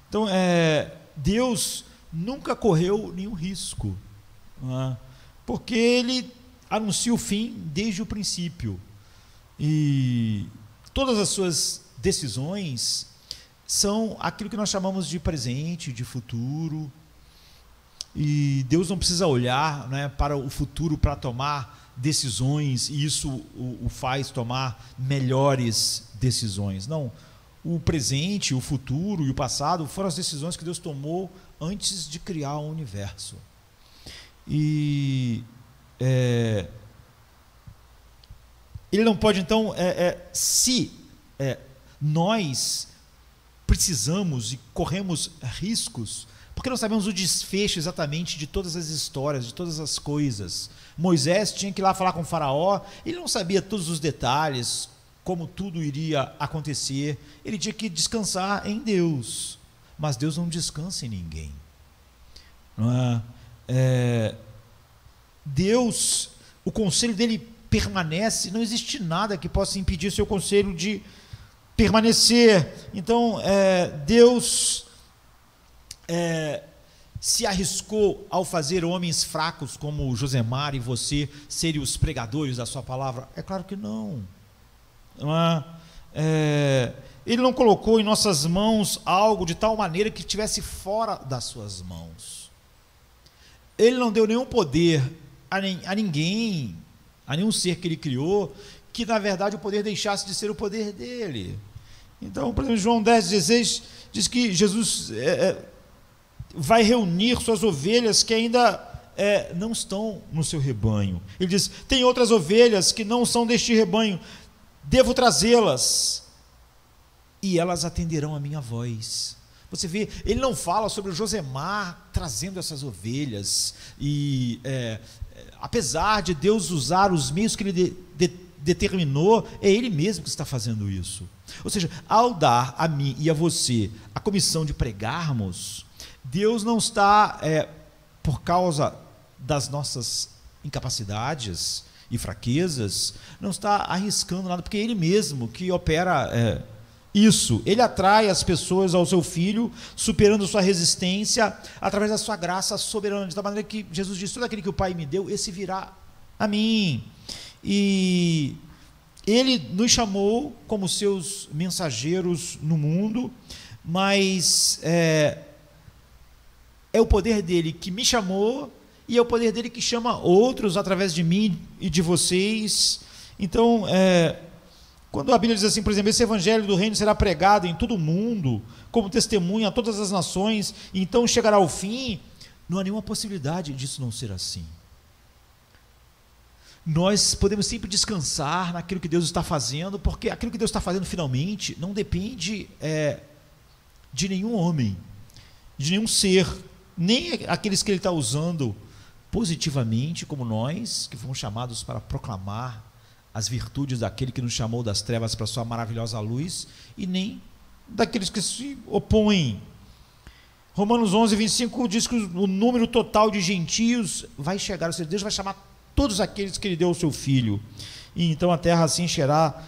Então Deus nunca correu nenhum risco, não é? Porque ele anuncia o fim desde o princípio, e todas as suas decisões são aquilo que nós chamamos de presente, de futuro. E Deus não precisa olhar, né, para o futuro para tomar decisões, e isso o faz tomar melhores decisões. Não, o presente, o futuro e o passado foram as decisões que Deus tomou antes de criar o universo. E ele não pode, então, se nós precisamos e corremos riscos, porque não sabemos o desfecho exatamente de todas as histórias, de todas as coisas. Moisés tinha que ir lá falar com o faraó, ele não sabia todos os detalhes, como tudo iria acontecer, ele tinha que descansar em Deus, mas Deus não descansa em ninguém, não é? Deus, o conselho dele permanece, não existe nada que possa impedir o seu conselho de permanecer. Então Deus se arriscou ao fazer homens fracos como Josemar e você serem os pregadores da sua palavra? É claro que não. Ele não colocou em nossas mãos algo de tal maneira que estivesse fora das suas mãos. Ele não deu nenhum poder a ninguém, a nenhum ser que ele criou, que na verdade o poder deixasse de ser o poder dele. Então, por exemplo, João 10,16 diz que Jesus vai reunir suas ovelhas que ainda não estão no seu rebanho. Ele diz: tem outras ovelhas que não são deste rebanho, devo trazê-las, e elas atenderão a minha voz. Você vê, ele não fala sobre o Josemar trazendo essas ovelhas, e apesar de Deus usar os meios que ele determinou, é ele mesmo que está fazendo isso. Ou seja, ao dar a mim e a você a comissão de pregarmos, Deus não está, por causa das nossas incapacidades e fraquezas, não está arriscando nada, porque é ele mesmo que opera isso. Ele atrai as pessoas ao seu Filho, superando sua resistência, através da sua graça soberana, de tal maneira que Jesus disse: todo aquele que o Pai me deu, esse virá a mim. E ele nos chamou como seus mensageiros no mundo, mas é o poder dele que me chamou, e é o poder dele que chama outros através de mim e de vocês. Então, quando a Bíblia diz assim, por exemplo, esse evangelho do reino será pregado em todo o mundo, como testemunha a todas as nações, e então chegará ao fim, não há nenhuma possibilidade disso não ser assim. Nós podemos sempre descansar naquilo que Deus está fazendo, porque aquilo que Deus está fazendo finalmente não depende de nenhum homem, de nenhum ser, nem aqueles que Ele está usando positivamente, como nós, que fomos chamados para proclamar as virtudes daquele que nos chamou das trevas para a sua maravilhosa luz, e nem daqueles que se opõem. Romanos 11:25 diz que o número total de gentios vai chegar, ou seja, Deus vai chamar todos aqueles que Ele deu ao seu Filho, e então a terra se encherá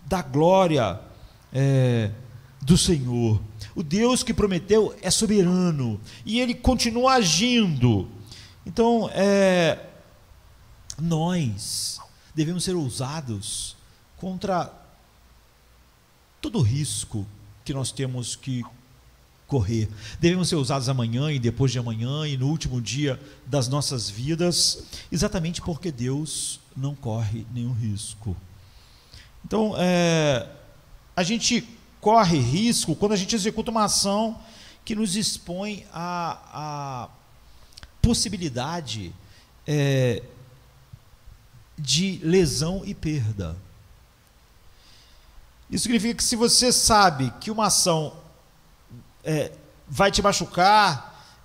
da glória do Senhor. O Deus que prometeu é soberano, e Ele continua agindo. Então, nós devemos ser ousados contra todo risco que nós temos que correr. Devemos ser ousados amanhã e depois de amanhã e no último dia das nossas vidas, exatamente porque Deus não corre nenhum risco. Então, a gente corre risco quando a gente executa uma ação que nos expõe a possibilidade de lesão e perda. Isso significa que se você sabe que uma ação vai te machucar,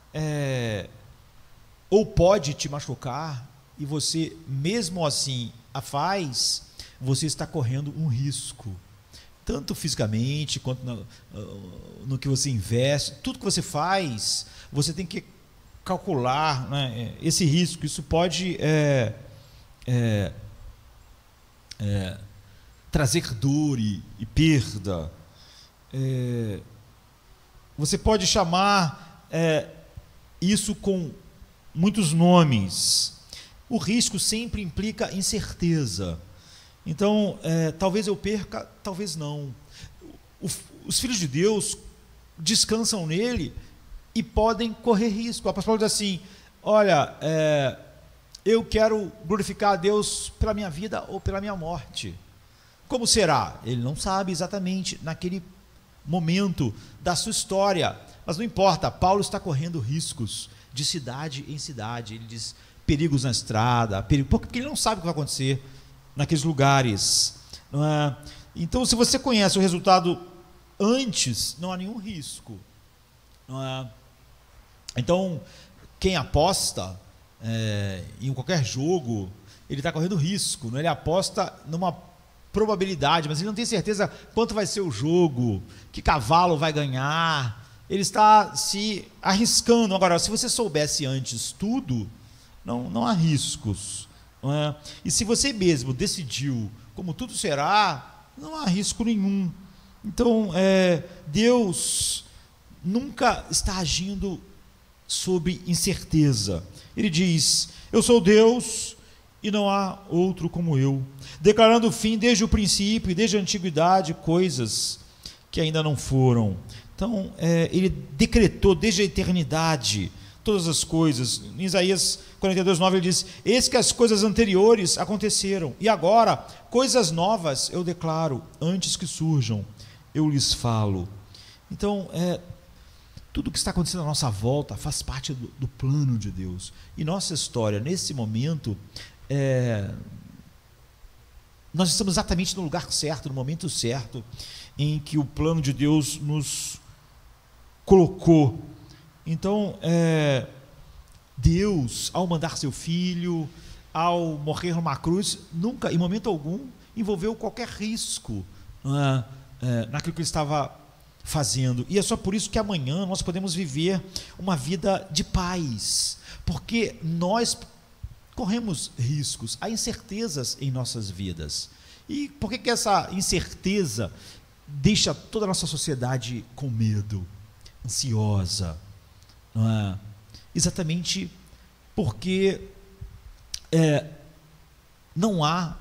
ou pode te machucar, e você mesmo assim a faz, você está correndo um risco, tanto fisicamente quanto no que você investe. Tudo que você faz, você tem que calcular, né, esse risco. Isso pode trazer dor e perda. Você pode chamar isso com muitos nomes. O risco sempre implica incerteza. Então, talvez eu perca, talvez não. Os filhos de Deus descansam nele e podem correr risco. O apóstolo diz assim: olha, eu quero glorificar a Deus pela minha vida ou pela minha morte. Como será? Ele não sabe exatamente naquele momento da sua história, mas não importa. Paulo está correndo riscos de cidade em cidade. Ele diz perigos na estrada, porque ele não sabe o que vai acontecer naqueles lugares, não é? Então, se você conhece o resultado antes, não há nenhum risco, não é? Então, quem aposta em qualquer jogo, ele está correndo risco, não é? Ele aposta numa probabilidade, mas ele não tem certeza quanto vai ser o jogo, que cavalo vai ganhar. Ele está se arriscando. Agora, se você soubesse antes tudo, não há riscos, não é? E se você mesmo decidiu como tudo será, não há risco nenhum. Então, Deus nunca está agindo sob incerteza. Ele diz: eu sou Deus e não há outro como eu, declarando o fim desde o princípio e desde a antiguidade coisas que ainda não foram. Então, ele decretou desde a eternidade todas as coisas. Em Isaías 42:9 ele diz: eis que as coisas anteriores aconteceram, e agora coisas novas eu declaro antes que surjam. eu lhes falo. Então, tudo que está acontecendo à nossa volta faz parte do plano de Deus. E nossa história, nesse momento, nós estamos exatamente no lugar certo, no momento certo, em que o plano de Deus nos colocou. Então, Deus, ao mandar seu Filho, ao morrer numa cruz, nunca, em momento algum, envolveu qualquer risco naquilo que ele estava fazendo. E é só por isso que amanhã nós podemos viver uma vida de paz, porque nós corremos riscos, há incertezas em nossas vidas. E por que essa incerteza deixa toda a nossa sociedade com medo, ansiosa? Não é? Exatamente porque não há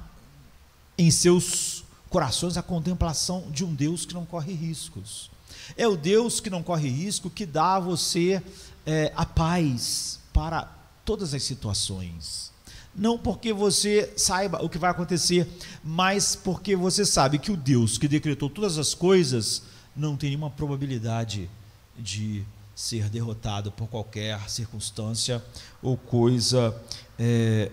em seus corações a contemplação de um Deus que não corre riscos. É o Deus que não corre risco que dá a você a paz para todas as situações. Não porque você saiba o que vai acontecer, mas porque você sabe que o Deus que decretou todas as coisas não tem nenhuma probabilidade de ser derrotado por qualquer circunstância ou coisa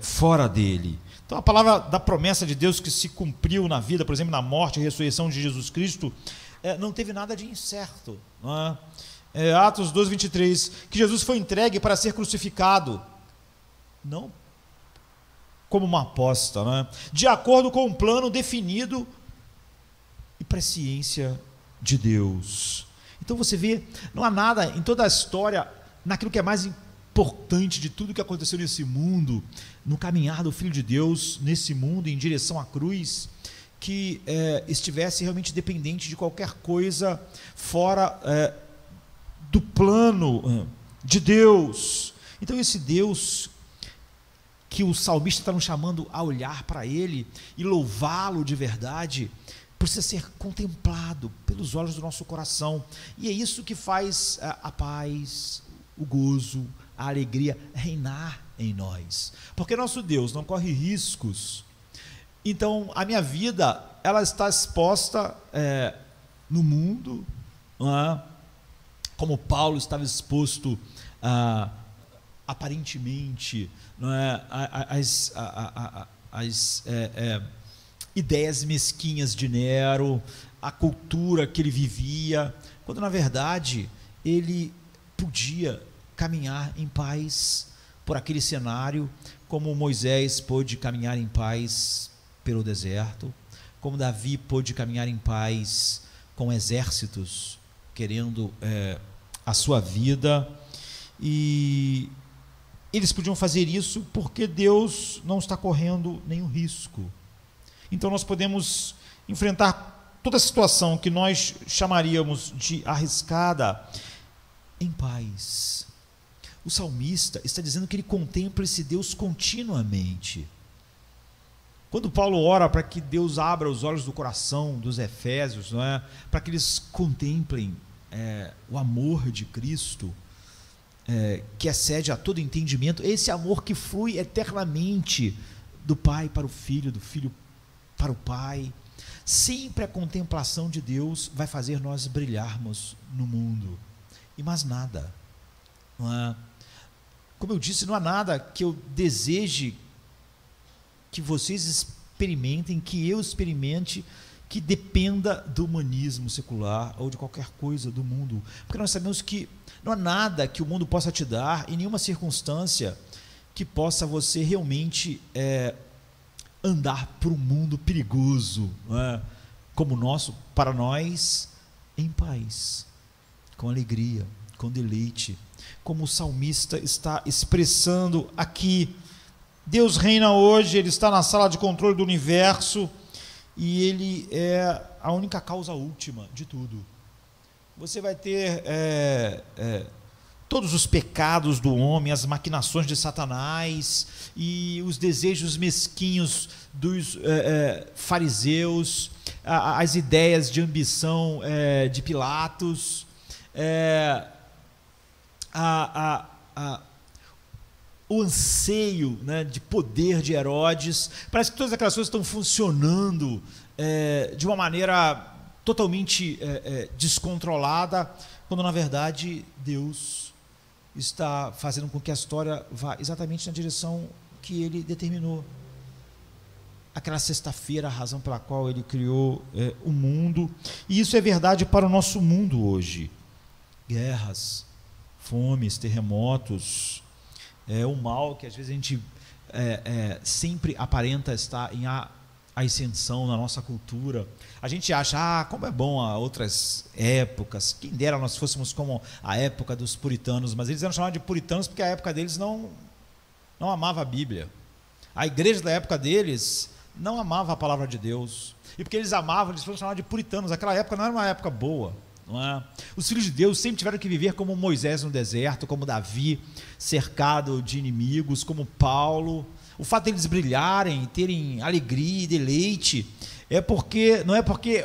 fora dele. Então a palavra da promessa de Deus que se cumpriu na vida, por exemplo, na morte e ressurreição de Jesus Cristo, não teve nada de incerto. Não é? Atos 2, 23, que Jesus foi entregue para ser crucificado, não como uma aposta, não é? De acordo com um plano definido e presciência de Deus. Então você vê, não há nada em toda a história, naquilo que é mais importante de tudo que aconteceu nesse mundo, no caminhar do Filho de Deus nesse mundo em direção à cruz, que estivesse realmente dependente de qualquer coisa fora do plano de Deus. Então esse Deus que o salmista está nos chamando a olhar para ele e louvá-lo de verdade, precisa ser contemplado pelos olhos do nosso coração, e é isso que faz a paz, o gozo, a alegria reinar em nós, porque nosso Deus não corre riscos. Então a minha vida, ela está exposta no mundo, não é? Como Paulo estava exposto aparentemente, não é? As ideias mesquinhas de Nero, a cultura que ele vivia, quando na verdade ele podia caminhar em paz por aquele cenário, como Moisés pôde caminhar em paz pelo deserto, como Davi pôde caminhar em paz com exércitos querendo a sua vida, e eles podiam fazer isso porque Deus não está correndo nenhum risco. Então nós podemos enfrentar toda a situação que nós chamaríamos de arriscada em paz. O salmista está dizendo que ele contempla esse Deus continuamente. Quando Paulo ora para que Deus abra os olhos do coração dos efésios, não é? Para que eles contemplem o amor de Cristo, que excede a todo entendimento, esse amor que flui eternamente do Pai para o Filho, do Filho para o Pai. Sempre a contemplação de Deus vai fazer nós brilharmos no mundo, e mais nada, não é? Como eu disse, não há nada que eu deseje que vocês experimentem, que eu experimente, que dependa do humanismo secular ou de qualquer coisa do mundo, porque nós sabemos que não há nada que o mundo possa te dar, em nenhuma circunstância, que possa você realmente andar por um mundo perigoso, não é? Como o nosso, para nós, em paz, com alegria, com deleite, como o salmista está expressando aqui. Deus reina hoje, Ele está na sala de controle do universo, e Ele é a única causa última de tudo. Você vai ter todos os pecados do homem, as maquinações de Satanás e os desejos mesquinhos dos fariseus, as ideias de ambição de Pilatos, o anseio, né, de poder de Herodes. Parece que todas aquelas coisas estão funcionando de uma maneira totalmente descontrolada, quando na verdade Deus está fazendo com que a história vá exatamente na direção que Ele determinou. Aquela sexta-feira, a razão pela qual Ele criou o mundo, e isso é verdade para o nosso mundo hoje. Guerras, fomes, terremotos, o mal que às vezes a gente sempre aparenta estar em ascensão na nossa cultura. A gente acha, como é bom a outras épocas, quem dera nós fôssemos como a época dos puritanos, mas eles eram chamados de puritanos porque a época deles não amava a Bíblia. A igreja da época deles não amava a palavra de Deus, e porque eles amavam, eles foram chamados de puritanos. Aquela época não era uma época boa, não é? Os filhos de Deus sempre tiveram que viver como Moisés no deserto, como Davi, cercado de inimigos, como Paulo. O fato deles brilharem, terem alegria e deleite, não é porque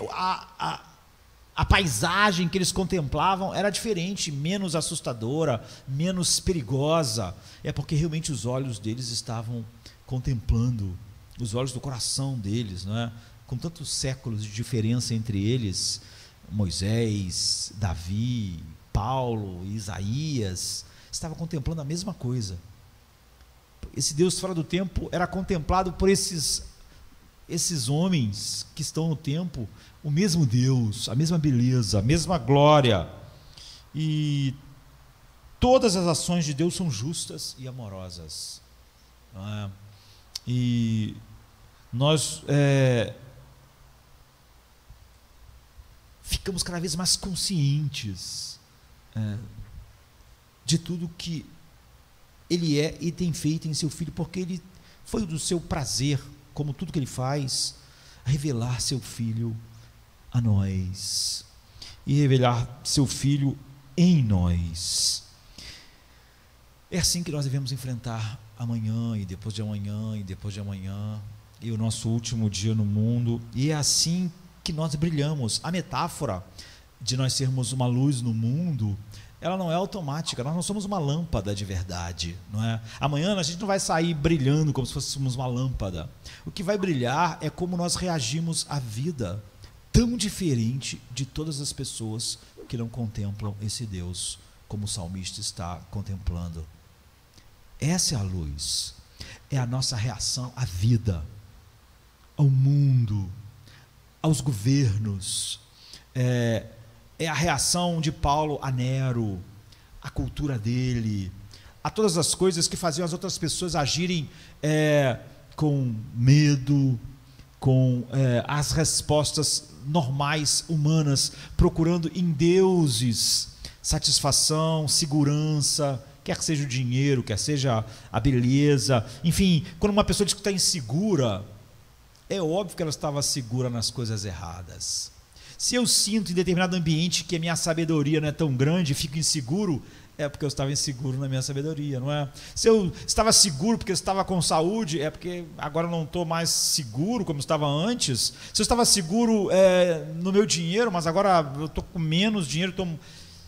a paisagem que eles contemplavam era diferente, menos assustadora, menos perigosa, é porque realmente os olhos deles estavam contemplando, os olhos do coração deles, não é? Com tantos séculos de diferença entre eles, Moisés, Davi, Paulo, Isaías, estavam contemplando a mesma coisa. Esse Deus fora do tempo era contemplado por esses homens que estão no tempo, o mesmo Deus, a mesma beleza, a mesma glória. E todas as ações de Deus são justas e amorosas. E nós ficamos cada vez mais conscientes de tudo que Ele é e tem feito em seu Filho, porque Ele foi do seu prazer, como tudo que Ele faz, revelar seu Filho a nós, e revelar seu Filho em nós. É assim que nós devemos enfrentar amanhã, e depois de amanhã, e depois de amanhã, e o nosso último dia no mundo, e é assim que nós brilhamos. A metáfora de nós sermos uma luz no mundo, ela não é automática, nós não somos uma lâmpada de verdade, não é? Amanhã a gente não vai sair brilhando como se fôssemos uma lâmpada. O que vai brilhar é como nós reagimos à vida, tão diferente de todas as pessoas que não contemplam esse Deus, como o salmista está contemplando. Essa é a luz, é a nossa reação à vida, ao mundo, aos governos, é a reação de Paulo a Nero, a cultura dele, a todas as coisas que faziam as outras pessoas agirem com medo, com as respostas normais, humanas, procurando em deuses satisfação, segurança, quer seja o dinheiro, quer seja a beleza, enfim. Quando uma pessoa diz que está insegura, é óbvio que ela estava segura nas coisas erradas. Se eu sinto em determinado ambiente que a minha sabedoria não é tão grande, fico inseguro, é porque eu estava inseguro na minha sabedoria, não é? Se eu estava seguro porque eu estava com saúde, é porque agora eu não estou mais seguro como estava antes. Se eu estava seguro no meu dinheiro, mas agora eu estou com menos dinheiro,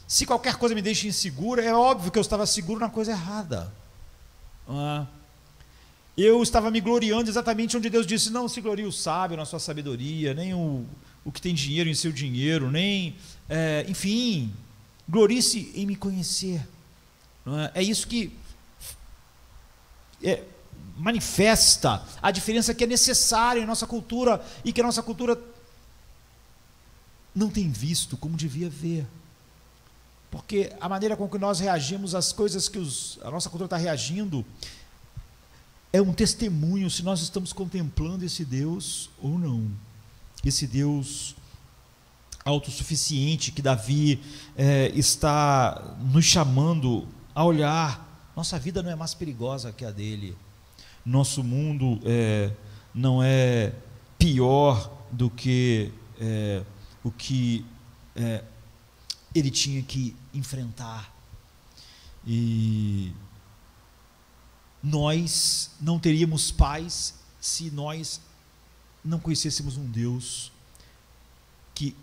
se qualquer coisa me deixa inseguro, é óbvio que eu estava seguro na coisa errada, não é? Eu estava me gloriando exatamente onde Deus disse: não se glorie o sábio na sua sabedoria, nem o que tem dinheiro em seu dinheiro, nem, enfim, glorie-se em me conhecer. Não é? É isso que manifesta a diferença que é necessária em nossa cultura e que a nossa cultura não tem visto como devia ver. Porque a maneira com que nós reagimos às coisas que a nossa cultura está reagindo é um testemunho se nós estamos contemplando esse Deus ou não. Esse Deus autossuficiente que Davi está nos chamando a olhar. Nossa vida não é mais perigosa que a dele. Nosso mundo não é pior do que o que ele tinha que enfrentar. E nós não teríamos paz se nós não conhecêssemos um Deus que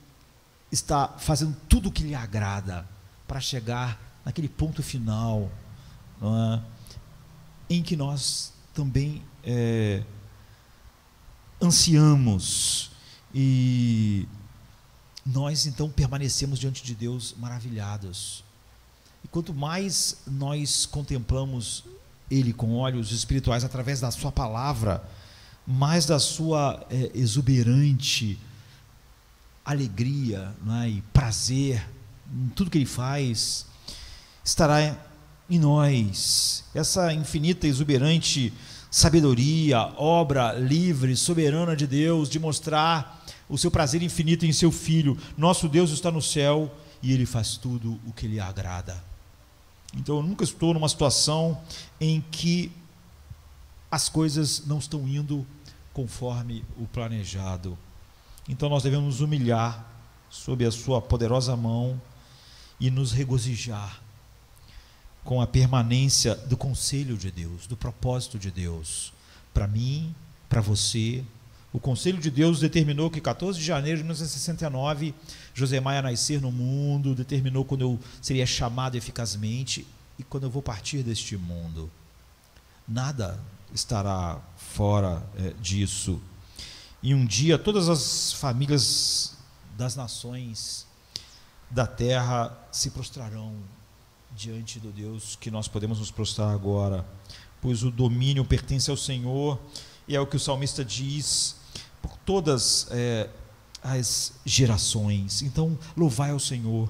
está fazendo tudo o que lhe agrada para chegar naquele ponto final, não é? Em que nós também ansiamos. E nós então permanecemos diante de Deus maravilhados. E quanto mais nós contemplamos Ele com olhos espirituais através da sua palavra, mais da sua exuberante alegria, né, e prazer em tudo que Ele faz, estará em nós. Essa infinita, exuberante sabedoria, obra livre, soberana de Deus, de mostrar o seu prazer infinito em seu Filho. Nosso Deus está no céu e Ele faz tudo o que lhe agrada. Então eu nunca estou numa situação em que as coisas não estão indo conforme o planejado. Então nós devemos nos humilhar sob a sua poderosa mão e nos regozijar com a permanência do conselho de Deus, do propósito de Deus, para mim, para você. O conselho de Deus determinou que 14 de janeiro de 1969, Josemar ia nascer no mundo, determinou quando eu seria chamado eficazmente e quando eu vou partir deste mundo. Nada estará fora disso. E um dia todas as famílias das nações da terra se prostrarão diante do Deus que nós podemos nos prostrar agora, pois o domínio pertence ao Senhor, e é o que o salmista diz, por todas as gerações. Então louvai ao Senhor,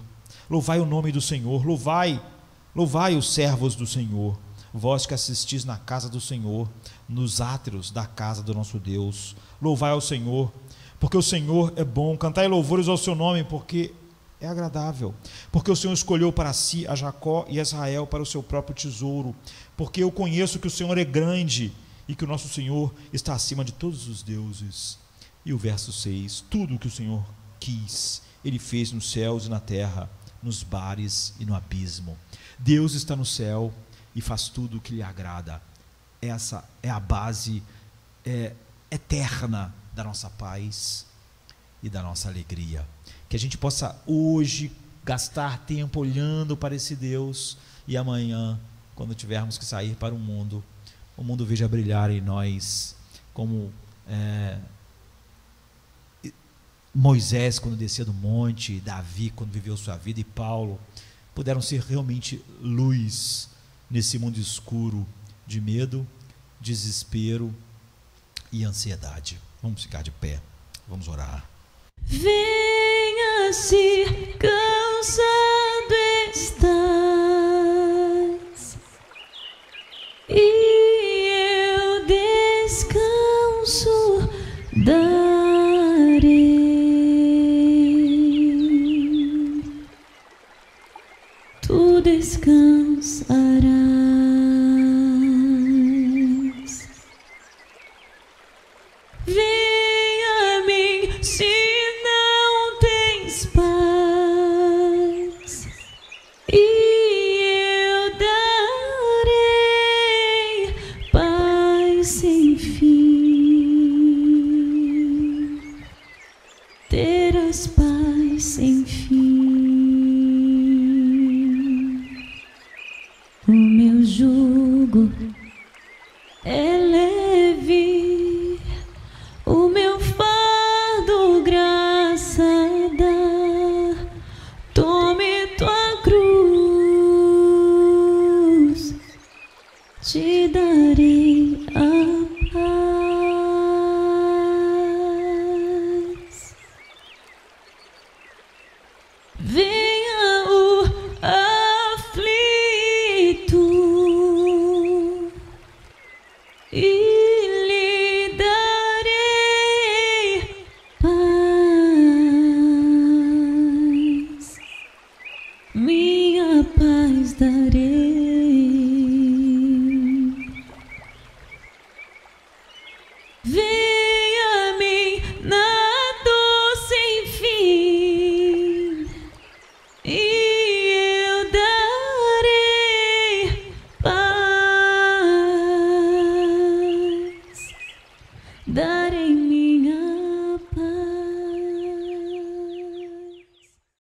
louvai o nome do Senhor, louvai os servos do Senhor, vós que assistis na casa do Senhor, nos átrios da casa do nosso Deus. Louvai ao Senhor, porque o Senhor é bom, cantai louvores ao seu nome, porque é agradável, porque o Senhor escolheu para si a Jacó e a Israel para o seu próprio tesouro, porque eu conheço que o Senhor é grande e que o nosso Senhor está acima de todos os deuses. E o verso 6, tudo o que o Senhor quis, Ele fez nos céus e na terra, nos mares e no abismo. Deus está no céu e faz tudo o que lhe agrada. Essa é a base eterna da nossa paz e da nossa alegria. Que a gente possa hoje gastar tempo olhando para esse Deus, e amanhã, quando tivermos que sair para o mundo veja brilhar em nós, como Moisés quando descia do monte, Davi quando viveu sua vida, e Paulo puderam ser realmente luz nesse mundo escuro de medo, desespero e ansiedade. Vamos ficar de pé, vamos orar. Venha, se cansado estás, e eu descanso darei. Tu descansarás. Venha a mim, se não tens paz, e eu darei paz sem fim. Terás paz sem fim. O meu jugo é leve, o meu fardo graça dá. Tome tua cruz, te darei a paz. Venha o aflito e lhe darei paz, minha paz darei.